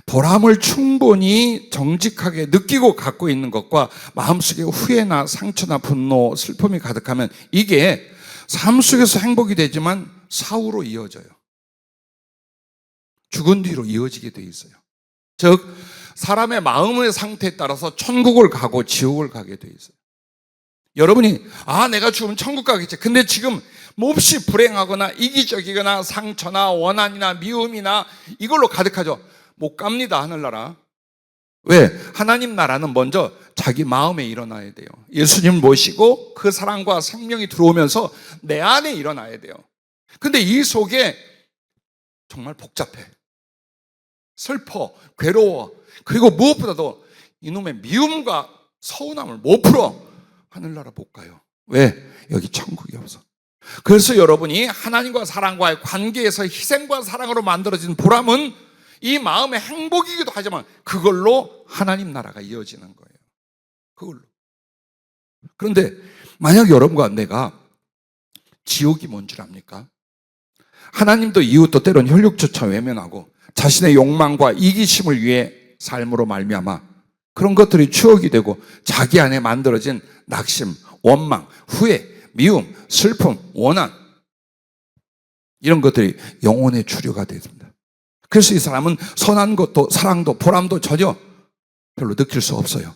보람을 충분히 정직하게 느끼고 갖고 있는 것과 마음속에 후회나 상처나 분노, 슬픔이 가득하면 이게 삶 속에서 행복이 되지만 사후로 이어져요. 죽은 뒤로 이어지게 돼 있어요. 즉 사람의 마음의 상태에 따라서 천국을 가고 지옥을 가게 돼 있어요. 여러분이 내가 죽으면 천국 가겠지. 근데 지금 몹시 불행하거나 이기적이거나 상처나 원한이나 미움이나 이걸로 가득하죠. 못 갑니다. 하늘나라. 왜? 하나님 나라는 먼저 자기 마음에 일어나야 돼요. 예수님 모시고 그 사랑과 생명이 들어오면서 내 안에 일어나야 돼요. 근데 이 속에 정말 복잡해. 슬퍼, 괴로워. 그리고 무엇보다도 이놈의 미움과 서운함을 못 풀어. 하늘나라 못 가요. 왜? 여기 천국이 없어. 그래서 여러분이 하나님과 사랑과의 관계에서 희생과 사랑으로 만들어진 보람은 이 마음의 행복이기도 하지만 그걸로 하나님 나라가 이어지는 거예요. 그걸로. 그런데 만약 여러분과 내가 지옥이 뭔 줄 압니까? 하나님도 이웃도 때론 혈육조차 외면하고 자신의 욕망과 이기심을 위해 삶으로 말미암아 그런 것들이 추억이 되고 자기 안에 만들어진 낙심, 원망, 후회, 미움, 슬픔, 원한 이런 것들이 영혼의 주류가 됩니다. 그래서 이 사람은 선한 것도 사랑도 보람도 전혀 별로 느낄 수 없어요.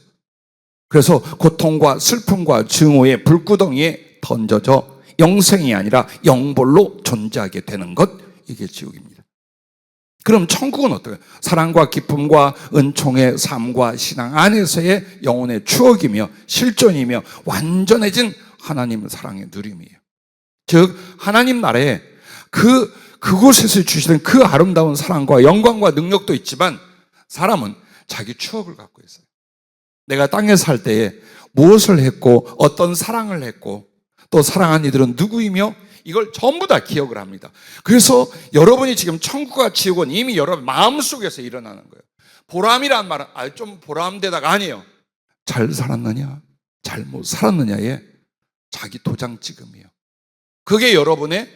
그래서 고통과 슬픔과 증오의 불구덩이에 던져져 영생이 아니라 영벌로 존재하게 되는 것, 이게 지옥입니다. 그럼 천국은 어떨까요? 사랑과 기쁨과 은총의 삶과 신앙 안에서의 영혼의 추억이며 실존이며 완전해진 하나님 사랑의 누림이에요. 즉 하나님 나라에 그곳에서 주시는 그 아름다운 사랑과 영광과 능력도 있지만 사람은 자기 추억을 갖고 있어요. 내가 땅에 살 때에 무엇을 했고 어떤 사랑을 했고 또 사랑한 이들은 누구이며 이걸 전부 다 기억을 합니다. 그래서 여러분이 지금 천국과 지옥은 이미 여러분 마음속에서 일어나는 거예요. 보람이란 말은 좀 보람되다가 아니에요. 잘 살았느냐 잘못 살았느냐에 자기 도장 찍음이에요. 그게 여러분의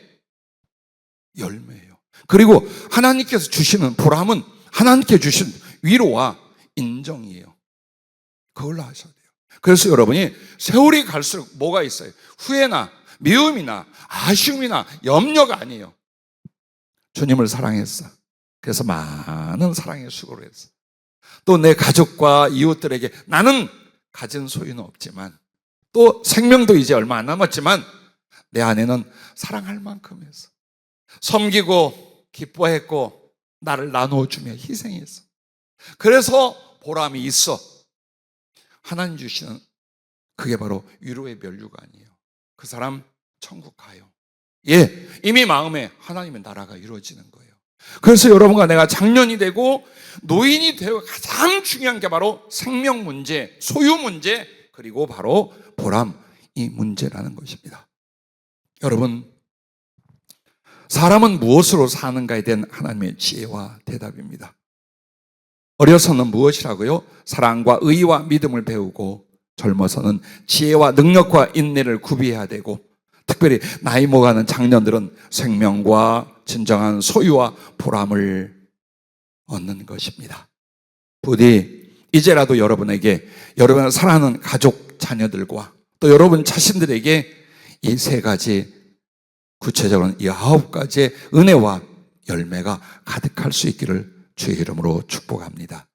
열매예요. 그리고 하나님께서 주시는 보람은 하나님께 주신 위로와 인정이에요. 그걸로 하셔야 돼요. 그래서 여러분이 세월이 갈수록 뭐가 있어요? 후회나 미움이나 아쉬움이나 염려가 아니에요. 주님을 사랑했어. 그래서 많은 사랑의 수고를 했어. 또 내 가족과 이웃들에게 나는 가진 소유는 없지만 또 생명도 이제 얼마 안 남았지만 내 안에는 사랑할 만큼 했어. 섬기고 기뻐했고 나를 나누어주며 희생했어. 그래서 보람이 있어. 하나님 주시는 그게 바로 위로의 면류가 아니에요. 그 사람 천국 가요. 예, 이미 마음에 하나님의 나라가 이루어지는 거예요. 그래서 여러분과 내가 장년이 되고 노인이 되어 가장 중요한 게 바로 생명 문제, 소유 문제, 그리고 바로 보람, 이 문제라는 것입니다. 여러분, 사람은 무엇으로 사는가에 대한 하나님의 지혜와 대답입니다. 어려서는 무엇이라고요? 사랑과 의와 믿음을 배우고 젊어서는 지혜와 능력과 인내를 구비해야 되고 특별히 나이 먹어가는 장년들은 생명과 진정한 소유와 보람을 얻는 것입니다. 부디 이제라도 여러분에게 여러분을 사랑하는 가족, 자녀들과 또 여러분 자신들에게 이 세 가지 구체적으로는 이 9가지의 은혜와 열매가 가득할 수 있기를 주의 이름으로 축복합니다.